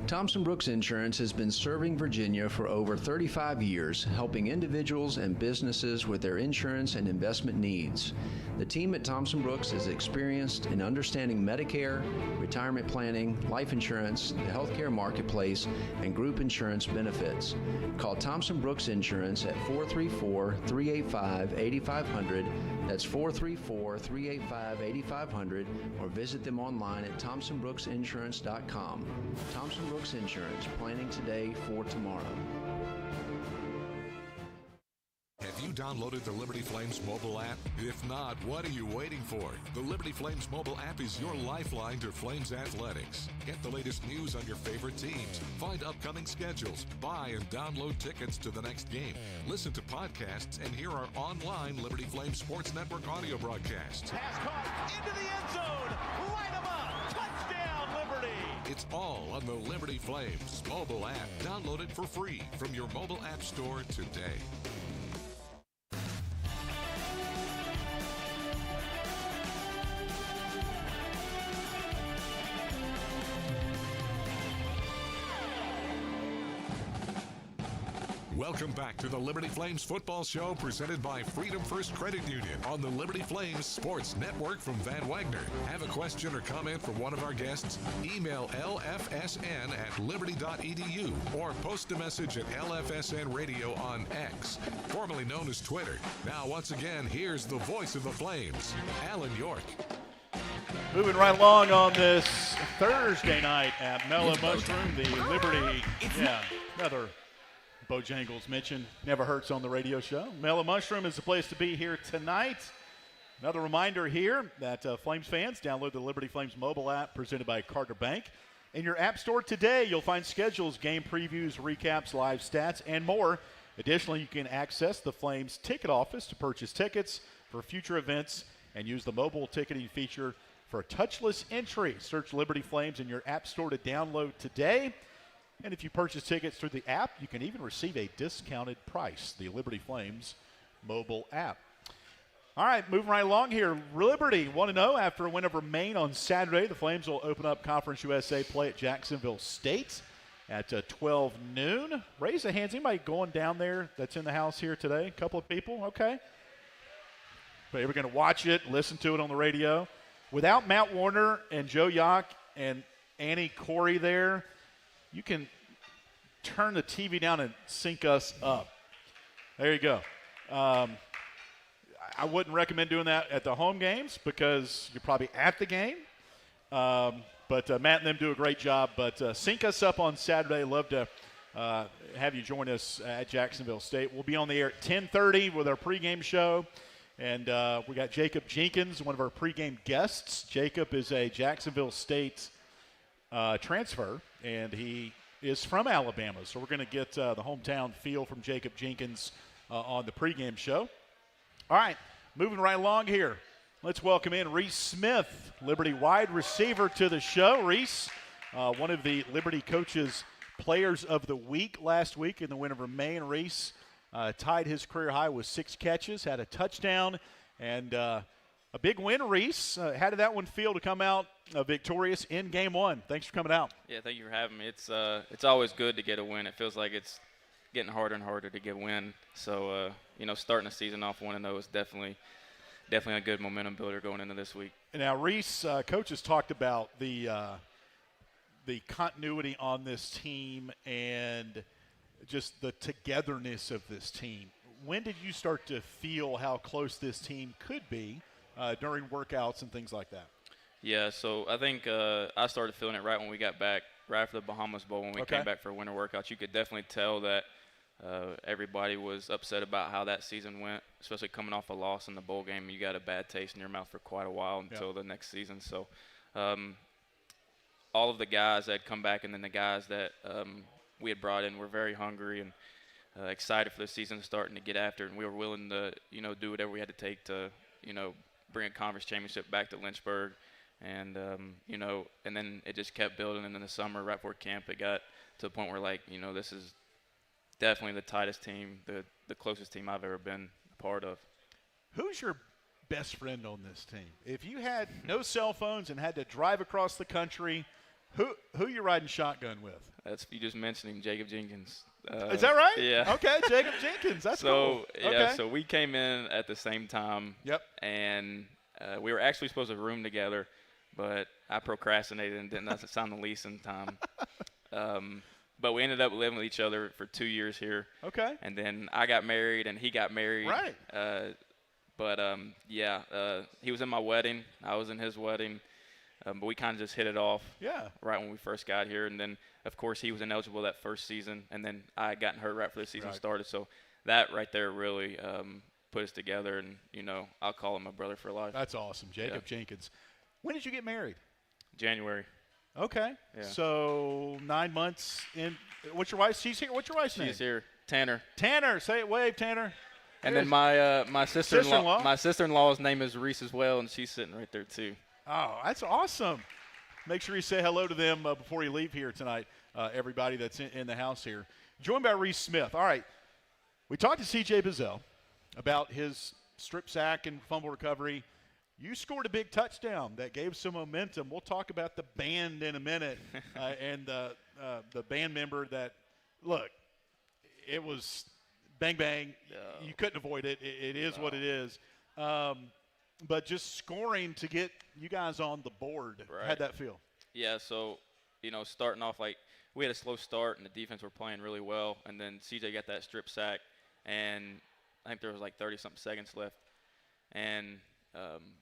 Thompson Brooks Insurance has been serving Virginia for over 35 years, helping individuals and businesses with their insurance and investment needs. The team at Thompson Brooks is experienced in understanding Medicare, retirement planning, life insurance, the healthcare marketplace, and group insurance benefits. Call Thompson Brooks Insurance at 434-385-8500. That's 434-385-8500, or visit them online at thompsonbrooksinsurance.com. Thompson Brooks Brooks Insurance, planning today for tomorrow. Have you downloaded the Liberty Flames mobile app? If not, what are you waiting for? The Liberty Flames mobile app is your lifeline to Flames athletics. Get the latest news on your favorite teams, find upcoming schedules, buy and download tickets to the next game, listen to podcasts, and hear our online Liberty Flames Sports Network audio broadcasts. Pass caught into the end zone. Light 'em up. Touchdown, Liberty. It's all on the Liberty Flames mobile app. Download it for free from your mobile app store today. Welcome back to the Liberty Flames Football Show presented by Freedom First Credit Union on the Liberty Flames Sports Network from Van Wagner. Have a question or comment for one of our guests? Email lfsn@liberty.edu or post a message at LFSN Radio on X, formerly known as Twitter. Now, once again, here's the voice of the Flames, Alan York. Moving right along on this Thursday night at Mellow Mushroom, the Liberty, another Bojangles mention, never hurts on the radio show. Mellow Mushroom is the place to be here tonight. Another reminder here that Flames fans, download the Liberty Flames mobile app presented by Carter Bank. In your app store today, you'll find schedules, game previews, recaps, live stats, and more. Additionally, you can access the Flames ticket office to purchase tickets for future events and use the mobile ticketing feature for a touchless entry. Search Liberty Flames in your app store to download today. And if you purchase tickets through the app, you can even receive a discounted price, the Liberty Flames mobile app. All right, moving right along here. Liberty 1-0 after a win over Maine on Saturday. The Flames will open up Conference USA play at Jacksonville State at 12 noon. Raise the hands. Anybody going down there that's in the house here today? A couple of people? Okay. But we're going to watch it, listen to it on the radio. Without Matt Warner and Joe Yock and Annie Corey there, you can turn the TV down and sync us up. There you go. I wouldn't recommend doing that at the home games because you're probably at the game. But Matt and them do a great job. But sync us up on Saturday. Love to have you join us at Jacksonville State. We'll be on the air at 10:30 with our pregame show. And we got Jacob Jenkins, one of our pregame guests. Jacob is a Jacksonville State transfer, and he is from Alabama. So we're going to get the hometown feel from Jacob Jenkins on the pregame show. All right, moving right along here. Let's welcome in Reese Smith, Liberty wide receiver, to the show. Reese, one of the Liberty coaches' players of the week last week in the win over Maine. Reese tied his career high with 6 catches, had a touchdown, and a big win, Reese. How did that one feel to come out victorious in Game 1? Thanks for coming out. Yeah, thank you for having me. It's always good to get a win. It feels like it's getting harder and harder to get a win. So, starting the season off 1-0 is definitely a good momentum builder going into this week. Now, Reese, Coach has talked about the continuity on this team and just the togetherness of this team. When did you start to feel how close this team could be during workouts and things like that? Yeah, so I think I started feeling it right when we got back, right after the Bahamas Bowl when we came back for winter workouts. You could definitely tell that everybody was upset about how that season went, especially coming off a loss in the bowl game. You got a bad taste in your mouth for quite a while until the next season. So all of the guys that had come back and then the guys that we had brought in were very hungry and excited for the season to start and to get after it. And we were willing to, do whatever we had to take to, bring a conference championship back to Lynchburg. And, and then it just kept building. And in the summer, right before camp, it got to the point where, this is definitely the tightest team, the closest team I've ever been a part of. Who's your best friend on this team? If you had no cell phones and had to drive across the country, who you riding shotgun with? You just mentioned him, Jacob Jenkins. Is that right? Yeah. Okay, Jacob Jenkins. That's cool. Yeah, so we came in at the same time. Yep. And we were actually supposed to room together, but I procrastinated and didn't sign the lease in time. But we ended up living with each other for 2 years here. Okay. And then I got married and he got married. Right. He was in my wedding. I was in his wedding. But we kind of just hit it off right when we first got here. And then of course, he was ineligible that first season, and then I had gotten hurt right before the season started. So that right there really put us together, and, you know, I'll call him my brother for life. That's awesome. Jacob Jenkins. When did you get married? January. Okay. Yeah. So 9 months in. What's your wife's? She's here. What's your wife's name? She's here. Tanner. Tanner. Say it. Wave, Tanner. And then my sister-in-law. My sister-in-law's name is Reese as well, and she's sitting right there too. Oh, that's awesome. Make sure you say hello to them before you leave here tonight, everybody that's in the house here. Joined by Reese Smith. All right. We talked to CJ Bazelle about his strip sack and fumble recovery. You scored a big touchdown that gave some momentum. We'll talk about the band in a minute and the band member that, look, it was bang, bang. You couldn't avoid it. It is what it is. But just scoring to get you guys on the board, how'd that feel? Yeah, so, you know, starting off, like, we had a slow start, and the defense were playing really well. And then CJ got that strip sack, and I think there was like 30-something seconds left. And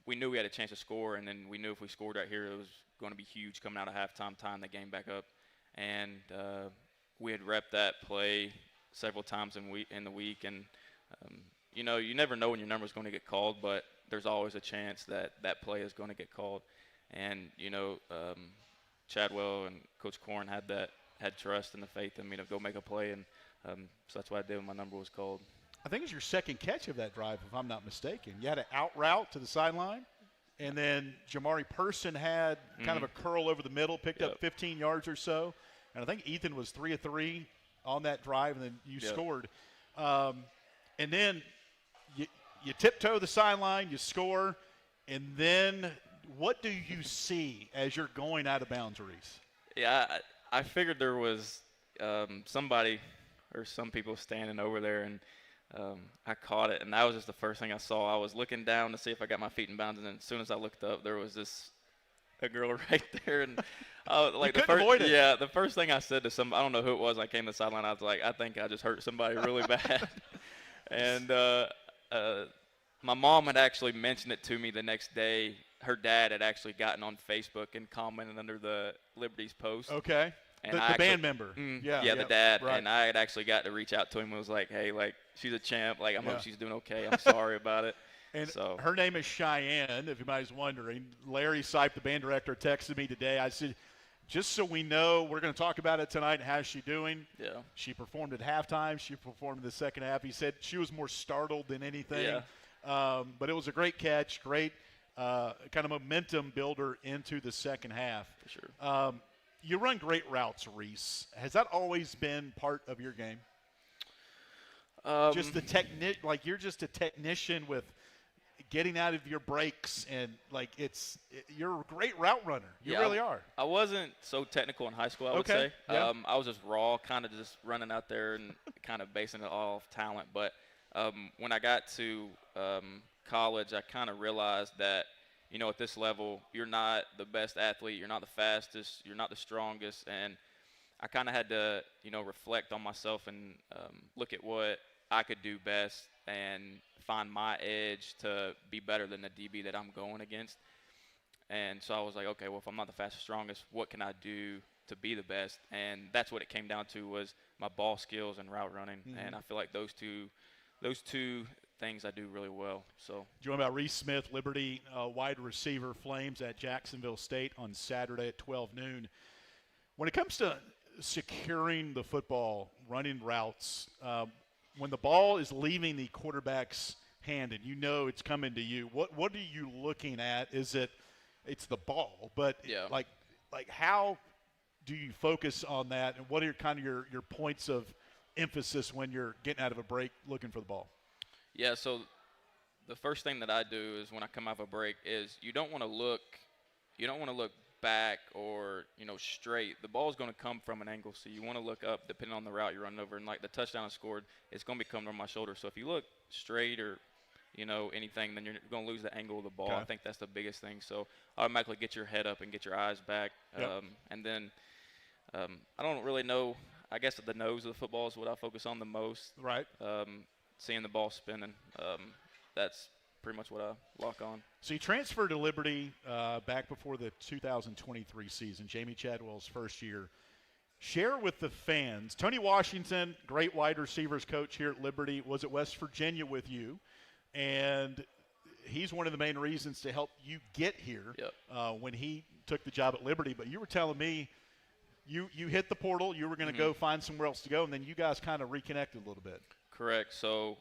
we knew we had a chance to score, and then we knew if we scored right here, it was going to be huge coming out of halftime, tying the game back up. And we had repped that play several times in the week. And, you know, you never know when your number is going to get called, but there's always a chance that that play is going to get called. And, you know, Chadwell and Coach Corn had trust and the faith in me to go make a play, and so that's what I did when my number was called. I think it was your second catch of that drive, if I'm not mistaken. You had an out route to the sideline, and then Jamari Person had kind of a curl over the middle, picked up 15 yards or so. And I think Ethan was 3 of 3 on that drive, and then you scored. And then you tiptoe the sideline, you score, and then what do you see as you're going out of bounds, Reese? Yeah, I figured there was somebody or some people standing over there, and I caught it, and that was just the first thing I saw. I was looking down to see if I got my feet in bounds, and then as soon as I looked up, there was a girl right there, and like you couldn't avoid it. Yeah, the first thing I said to somebody, I don't know who it was, I came to the sideline, I was like, I think I just hurt somebody really bad. And my mom had actually mentioned it to me the next day. Her dad had actually gotten on Facebook and commented under the Liberty's post. Okay. And the band member. The dad. Right. And I had actually got to reach out to him and was like, hey, like, she's a champ. Like, I hope she's doing okay. I'm sorry about it. And her name is Cheyenne, if anybody's wondering. Larry Sipe, the band director, texted me today. I said, just so we know, we're going to talk about it tonight. How's she doing? Yeah. She performed at halftime. She performed in the second half. He said she was more startled than anything. Yeah. But it was a great catch, great kind of momentum builder into the second half. For sure. You run great routes, Reese. Has that always been part of your game? Just the like you're just a technician with getting out of your breaks, and like you're a great route runner. You really are. I wasn't so technical in high school, I would say. Yeah. I was just raw, kind of just running out there and kind of basing it all off talent. But when I got to college, I kind of realized that, you know, at this level, you're not the best athlete, you're not the fastest, you're not the strongest, and I kind of had to, you know, reflect on myself and look at what I could do best and find my edge to be better than the DB that I'm going against. And so I was like, okay, well, if I'm not the fastest, strongest, what can I do to be the best? And that's what it came down to, was my ball skills and route running. Mm-hmm. And I feel like those two things I do really well. So joined by Reese Smith, Liberty wide receiver, Flames at Jacksonville State on Saturday at 12 noon. When it comes to securing the football, running routes, when the ball is leaving the quarterback's hand and you know it's coming to you, what are you looking at? It's the ball, but like how do you focus on that, and what are your points of emphasis when you're getting out of a break looking for the ball? Yeah, so the first thing that I do is when I come out of a break is you don't want to look back or, you know, straight. The ball is going to come from an angle, so you want to look up depending on the route you're running over. And like the touchdown I scored, it's going to be coming over my shoulder. So if you look straight or, you know, anything, then you're going to lose the angle of the ball. Okay. I think that's the biggest thing. So automatically get your head up and get your eyes back. Yep. And then I don't really know. I guess the nose of the football is what I focus on the most. Right. Seeing the ball spinning, that's pretty much what I lock on. So you transferred to Liberty back before the 2023 season, Jamey Chadwell's first year. Share with the fans. Tony Washington, great wide receivers coach here at Liberty, was at West Virginia with you, and he's one of the main reasons to help you get here when he took the job at Liberty. But you were telling me you hit the portal, you were going to go find somewhere else to go, and then you guys kind of reconnected a little bit. Correct. So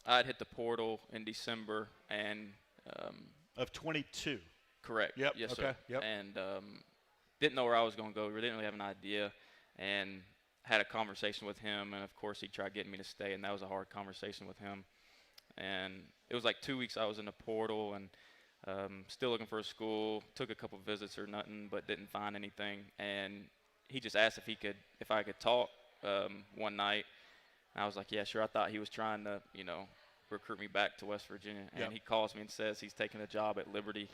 I had hit the portal in December and of 22. Correct. Yep. Yes, okay. sir. Yep. And didn't know where I was going to go. We didn't really have an idea, and had a conversation with him. And of course, he tried getting me to stay, and that was a hard conversation with him. And it was like 2 weeks I was in the portal, and still looking for a school. Took a couple visits or nothing, but didn't find anything. And he just asked if I could talk one night. And I was like, yeah, sure. I thought he was trying to, recruit me back to West Virginia. And he calls me and says he's taking a job at Liberty.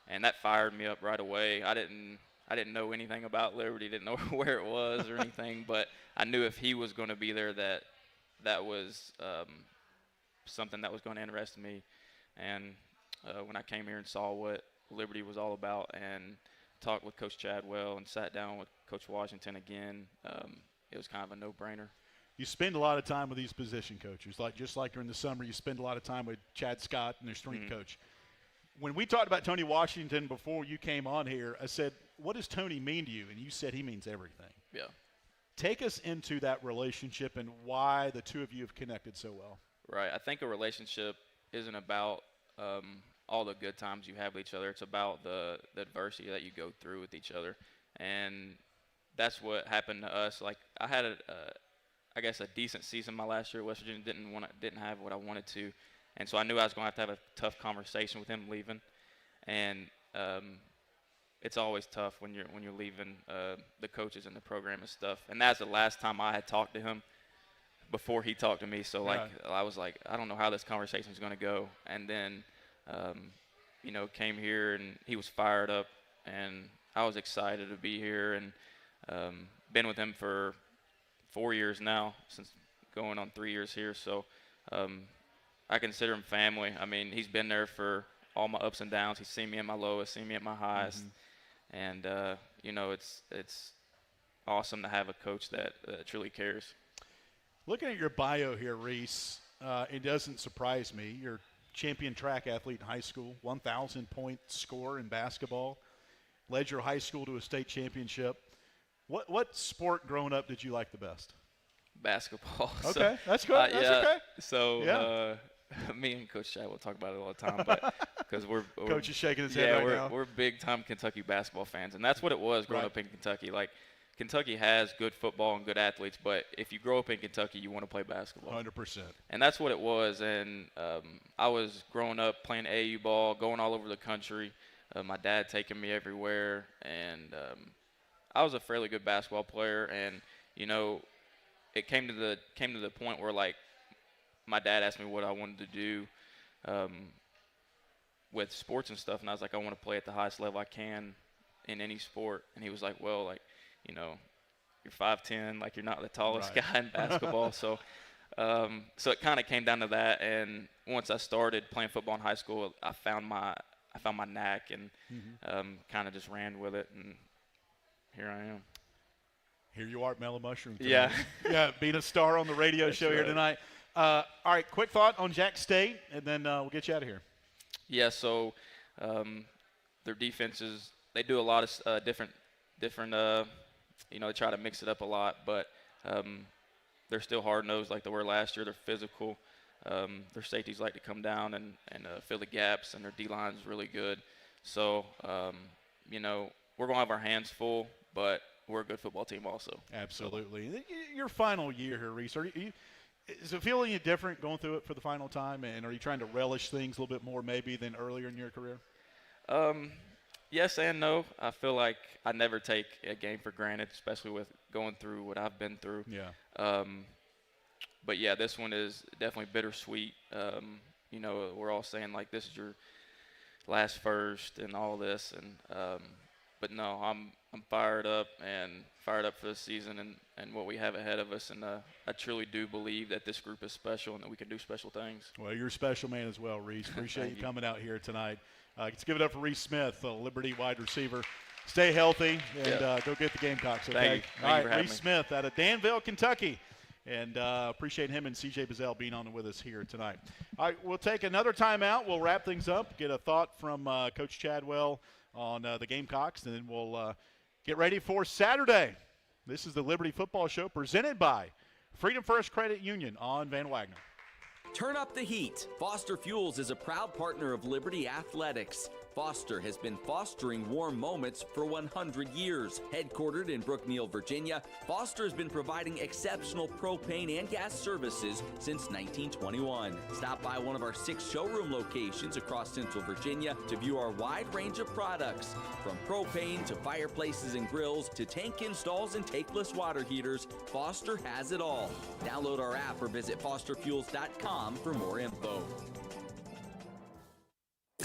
And that fired me up right away. I didn't know anything about Liberty, didn't know where it was or anything, but I knew if he was going to be there that was something that was going to interest me. And when I came here and saw what Liberty was all about and talked with Coach Chadwell and sat down with Coach Washington again, it was kind of a no-brainer. You spend a lot of time with these position coaches, just like during the summer, you spend a lot of time with Chad Scott and their strength coach. When we talked about Tony Washington before you came on here, I said, what does Tony mean to you? And you said he means everything. Yeah. Take us into that relationship and why the two of you have connected so well. Right. I think a relationship isn't about all the good times you have with each other. It's about the adversity that you go through with each other. And that's what happened to us. Like, I had I guess a decent season my last year at West Virginia. Didn't have what I wanted to, and so I knew I was going to have a tough conversation with him leaving. And it's always tough when you're leaving the coaches and the program and stuff. And that's the last time I had talked to him before he talked to me. So I was like, I don't know how this conversation is going to go. And then came here and he was fired up, and I was excited to be here, and been with him for 4 years now, since going on 3 years here. So I consider him family. I mean, he's been there for all my ups and downs. He's seen me at my lowest, seen me at my highest. And, it's awesome to have a coach that truly cares. Looking at your bio here, Reese, it doesn't surprise me. You're a champion track athlete in high school, 1,000-point scorer in basketball, led your high school to a state championship. What sport growing up did you like the best? Basketball. Okay, that's good. That's okay. So me and Coach Chadwell talk about it all the time, but because we're Coach is shaking his head right now. We're big-time Kentucky basketball fans, and that's what it was growing up in Kentucky. Like, Kentucky has good football and good athletes, but if you grow up in Kentucky, you want to play basketball. 100%. And that's what it was. And I was growing up playing AAU ball, going all over the country. My dad taking me everywhere, and I was a fairly good basketball player. And it came to the point where, like, my dad asked me what I wanted to do with sports and stuff, and I was like, I want to play at the highest level I can in any sport. And he was like, well, like, you're 5'10", like, you're not the tallest guy in basketball. So it kind of came down to that. And once I started playing football in high school, I found my knack, and kind of just ran with it, and here I am. Here you are at Mellow Mushroom tonight. Yeah. Yeah, being a star on the radio show here tonight. All right, quick thought on Jack State, and then we'll get you out of here. Yeah, so their defenses, they do a lot of different they try to mix it up a lot, but they're still hard-nosed like they were last year. They're physical. Their safeties like to come down and fill the gaps, and their D-line's really good. So, we're going to have our hands full, but we're a good football team also. Absolutely. Your final year here, Reese, is it feeling any different going through it for the final time, and are you trying to relish things a little bit more maybe than earlier in your career? Yes and no. I feel like I never take a game for granted, especially with going through what I've been through. Yeah. But, yeah, this one is definitely bittersweet. We're all saying, like, this is your last first and all this. But, no, I'm fired up for the season and what we have ahead of us. And I truly do believe that this group is special and that we can do special things. Well, you're a special man as well, Reese. Appreciate you coming out here tonight. Let's give it up for Reese Smith, a Liberty wide receiver. Stay healthy and go get the Gamecocks, okay? Thank you for Reese Smith out of Danville, Kentucky. And appreciate him and CJ Bazelle being on with us here tonight. All right, we'll take another timeout. We'll wrap things up, get a thought from Coach Chadwell on the Gamecocks, and then we'll get ready for Saturday. This is the Liberty Football Show presented by Freedom First Credit Union on Van Wagner. Turn up the heat. Foster Fuels is a proud partner of Liberty Athletics. Foster has been fostering warm moments for 100 years. Headquartered in Brookneal, Virginia, Foster has been providing exceptional propane and gas services since 1921. Stop by one of our 6 showroom locations across Central Virginia to view our wide range of products. From propane to fireplaces and grills to tank installs and tankless water heaters, Foster has it all. Download our app or visit fosterfuels.com for more info.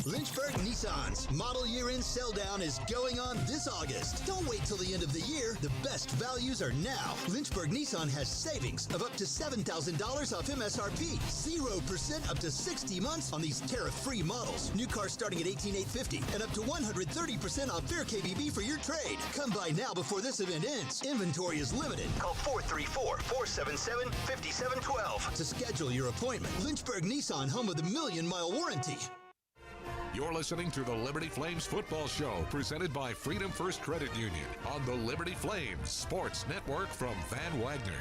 Lynchburg Nissan's model year-end sell-down is going on this August. Don't wait till the end of the year. The best values are now. Lynchburg Nissan has savings of up to $7,000 off MSRP. 0% up to 60 months on these tariff-free models. New cars starting at $18,850 and up to 130% off fair KBB for your trade. Come by now before this event ends. Inventory is limited. Call 434-477-5712 to schedule your appointment. Lynchburg Nissan, home of the million-mile warranty. You're listening to the Liberty Flames Football Show, presented by Freedom First Credit Union on the Liberty Flames Sports Network from Van Wagner.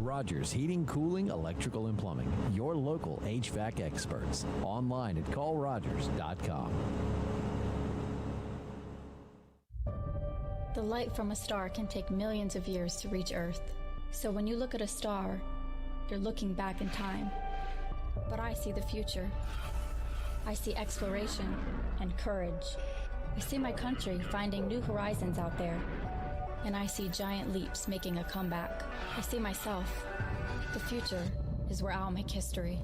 Rogers Heating, Cooling, Electrical, and Plumbing. Your local HVAC experts. Online at callrogers.com. The light from a star can take millions of years to reach Earth. So when you look at a star, you're looking back in time. But I see the future. I see exploration and courage. I see my country finding new horizons out there. And I see giant leaps making a comeback. I see myself. The future is where I'll make history.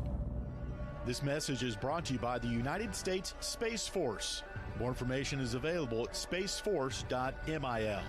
This message is brought to you by the United States Space Force. More information is available at spaceforce.mil.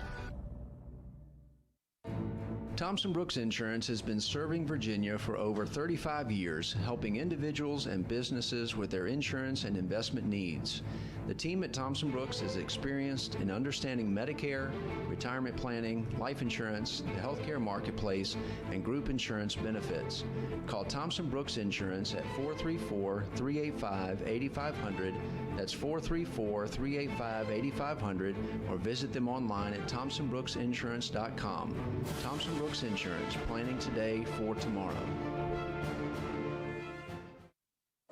Thompson Brooks Insurance has been serving Virginia for over 35 years, helping individuals and businesses with their insurance and investment needs. The team at Thompson Brooks is experienced in understanding Medicare, retirement planning, life insurance, the healthcare marketplace, and group insurance benefits. Call Thompson Brooks Insurance at 434-385-8500. That's 434-385-8500, or visit them online at thompsonbrooksinsurance.com. Thompson Brooks Insurance, planning today for tomorrow.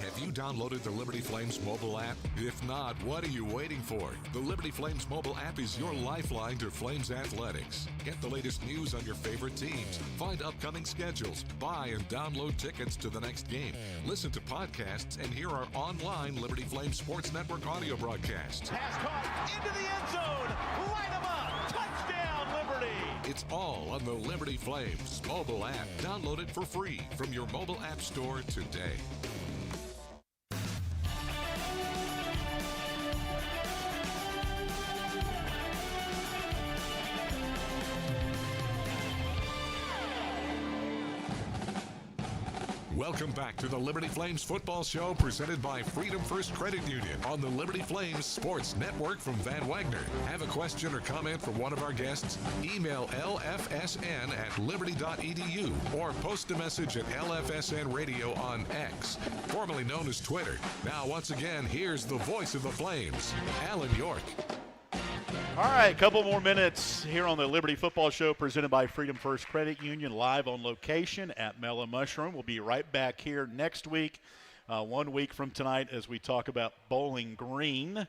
Have you downloaded the Liberty Flames mobile app? If not, what are you waiting for? The Liberty Flames mobile app is your lifeline to Flames athletics. Get the latest news on your favorite teams, find upcoming schedules, buy and download tickets to the next game, listen to podcasts, and hear our online Liberty Flames Sports Network audio broadcasts. Pass caught into the end zone. Light 'em up. Touchdown, Liberty. It's all on the Liberty Flames mobile app. Download it for free from your mobile app store today. Welcome back to the Liberty Flames Football Show, presented by Freedom First Credit Union on the Liberty Flames Sports Network from Van Wagner. Have a question or comment for one of our guests? Email lfsn@liberty.edu or post a message at LFSN Radio on X, formerly known as Twitter. Now, once again, here's the voice of the Flames, Alan York. All right, a couple more minutes here on the Liberty Football Show presented by Freedom First Credit Union, live on location at Mellow Mushroom. We'll be right back here next week, 1 week from tonight, as we talk about Bowling Green.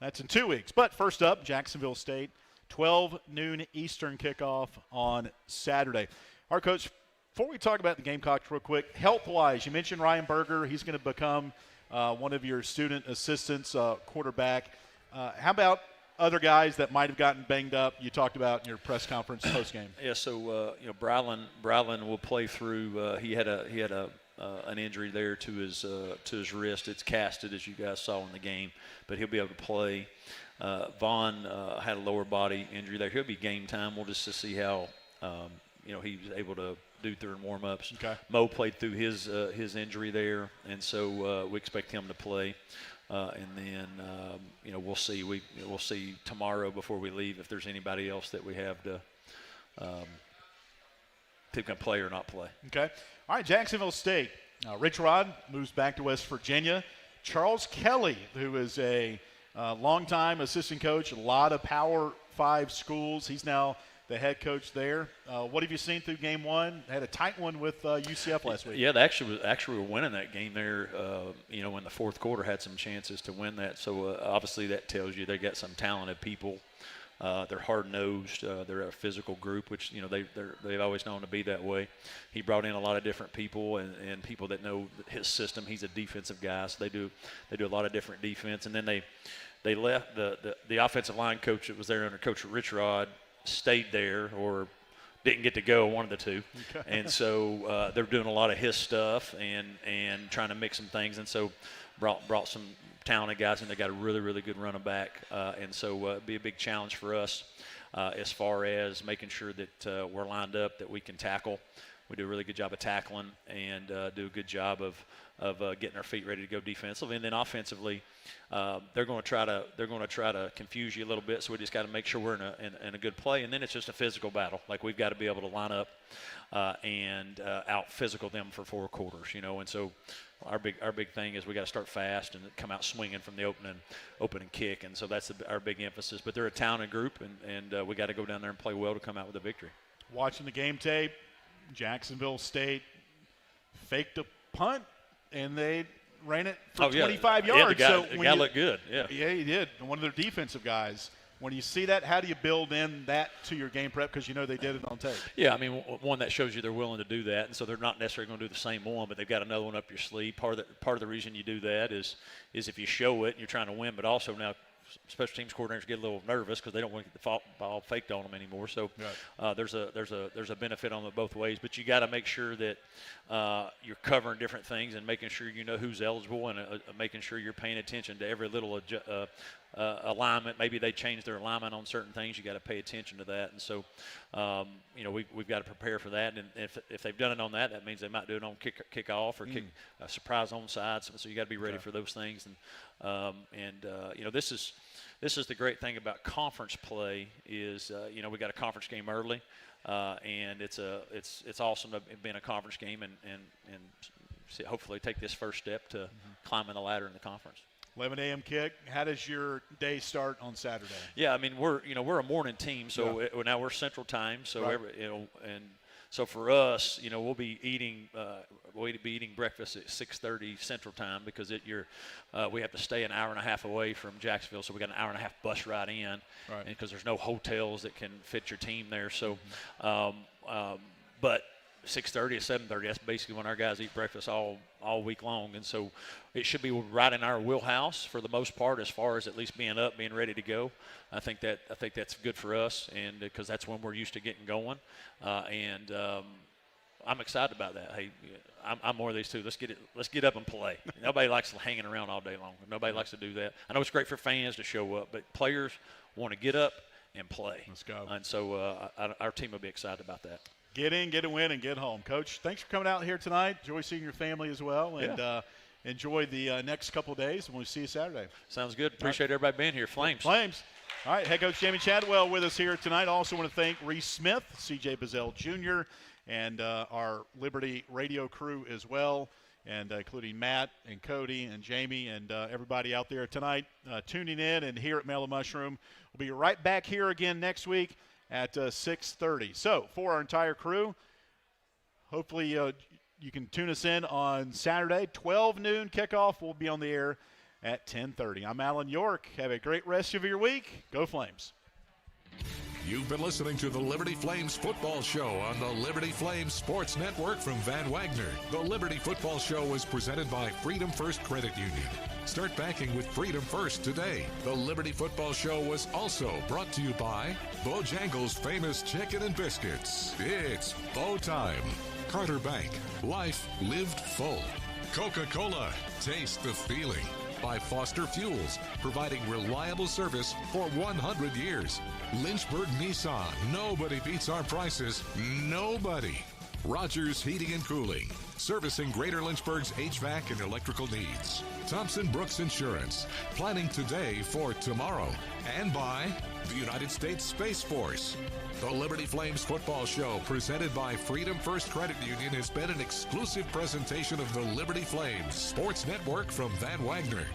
That's in 2 weeks. But first up, Jacksonville State, 12 noon Eastern kickoff on Saturday. Our coach, before we talk about the Gamecocks real quick, health-wise, you mentioned Ryan Berger. He's going to become one of your student assistants, quarterback. How about other guys that might have gotten banged up? You talked about in your press conference post game. Yeah, so Brylan will play through. He had a an injury there to his wrist. It's casted, as you guys saw in the game, but he'll be able to play. Vaughn had a lower body injury there. He'll be game time. We'll just to see how he was able to do during warm-ups. Okay. Mo played through his injury there, and so we expect him to play. And then we'll see. We'll see tomorrow before we leave if there's anybody else that we have to can play or not play. Okay. All right, Jacksonville State. Rich Rod moves back to West Virginia. Charles Kelly, who is a longtime assistant coach, a lot of Power 5 schools. He's now the head coach there. What have you seen through game one? Had a tight one with UCF last week. Yeah, they actually were winning that game there. In the fourth quarter, had some chances to win that. So obviously that tells you they got some talented people. They're hard-nosed. They're a physical group, which they've always known to be that way. He brought in a lot of different people and people that know his system. He's a defensive guy, so they do a lot of different defense. And then they left the offensive line coach that was there under Coach Rich Rod stayed there or didn't get to go, one of the two. Okay. And so they're doing a lot of his stuff and trying to mix some things. And so brought some talented guys, and they got a really, really good running back. And so it'd be a big challenge for us as far as making sure that we're lined up, that we can tackle. We do a really good job of tackling and do a good job of getting our feet ready to go defensively. And then offensively, they're going to try to confuse you a little bit. So we just got to make sure we're in a good play. And then it's just a physical battle. Like we've got to be able to line up and out physical them for 4 quarters. And so our big thing is we got to start fast and come out swinging from the opening kick. And so that's our big emphasis. But they're a talented group, and we got to go down there and play well to come out with a victory. Watching the game tape, Jacksonville State faked a punt, and they ran it for 25 yards. The guy looked good. Yeah, he did. One of their defensive guys. When you see that, how do you build in that to your game prep? Because they did it on tape. Yeah, I mean, one that shows you they're willing to do that, and so they're not necessarily going to do the same one, but they've got another one up your sleeve. Part of the reason you do that is if you show it and you're trying to win, but also now special teams coordinators get a little nervous because they don't want to get the ball faked on them anymore. So there's a benefit on it both ways. But you got to make sure that you're covering different things and making sure you know who's eligible and making sure you're paying attention to every little alignment. Maybe they change their alignment on certain things. You got to pay attention to that. And so we've got to prepare for that. And if they've done it on that means they might do it on kickoff or kick surprise onside. So you got to be ready for those things. And this is the great thing about conference play is we got a conference game early, and it's awesome to be in a conference game and hopefully take this first step to climbing the ladder in the conference. 11 a.m. kick. How does your day start on Saturday? Yeah, I mean we're a morning team, so now we're Central Time, so and so for us, we'll be eating breakfast at 6:30 Central Time because we have to stay an hour and a half away from Jacksonville, so we got an hour and a half bus ride in, and because there's no hotels that can fit your team there. So, but 6:30 to 7:30, that's basically when our guys eat breakfast all week long, and so it should be right in our wheelhouse for the most part as far as at least being up, being ready to go. I think that's good for us, and because that's when we're used to getting going, and I'm excited about that. Hey, I'm more of these two. Let's get up and play. Nobody likes hanging around all day long. Nobody likes to do that. I know it's great for fans to show up, but players want to get up and play. Let's go. And so our team will be excited about that. Get in, get a win, and get home. Coach, thanks for coming out here tonight. Enjoy seeing your family as well, and enjoy the next couple of days, and we'll see you Saturday. Sounds good. Appreciate everybody being here. Flames. All right, head coach Jamey Chadwell with us here tonight. Also want to thank Reese Smith, CJ Bazelle Jr., and our Liberty radio crew as well, and including Matt and Cody and Jamey and everybody out there tonight tuning in and here at Mellow Mushroom. We'll be right back here again next week at 6:30. So for our entire crew, hopefully you can tune us in on Saturday, 12 noon kickoff. We'll be on the air at 10:30. I'm Alan York. Have a great rest of your week. Go Flames. You've been listening to the Liberty Flames Football Show on the Liberty Flames Sports Network from Van Wagner. The Liberty Football Show is presented by Freedom First Credit Union. Start banking with Freedom First today. The Liberty Football Show was also brought to you by Bojangles' famous chicken and biscuits. It's Bo time. Carter Bank. Life lived full. Coca-Cola. Taste the feeling. By Foster Fuels, providing reliable service for 100 years. Lynchburg Nissan. Nobody beats our prices. Nobody. Rogers Heating and Cooling, servicing Greater Lynchburg's HVAC and electrical needs. Thompson Brooks Insurance, planning today for tomorrow. And by the United States Space Force. The Liberty Flames Football Show, presented by Freedom First Credit Union, has been an exclusive presentation of the Liberty Flames Sports Network from Van Wagner.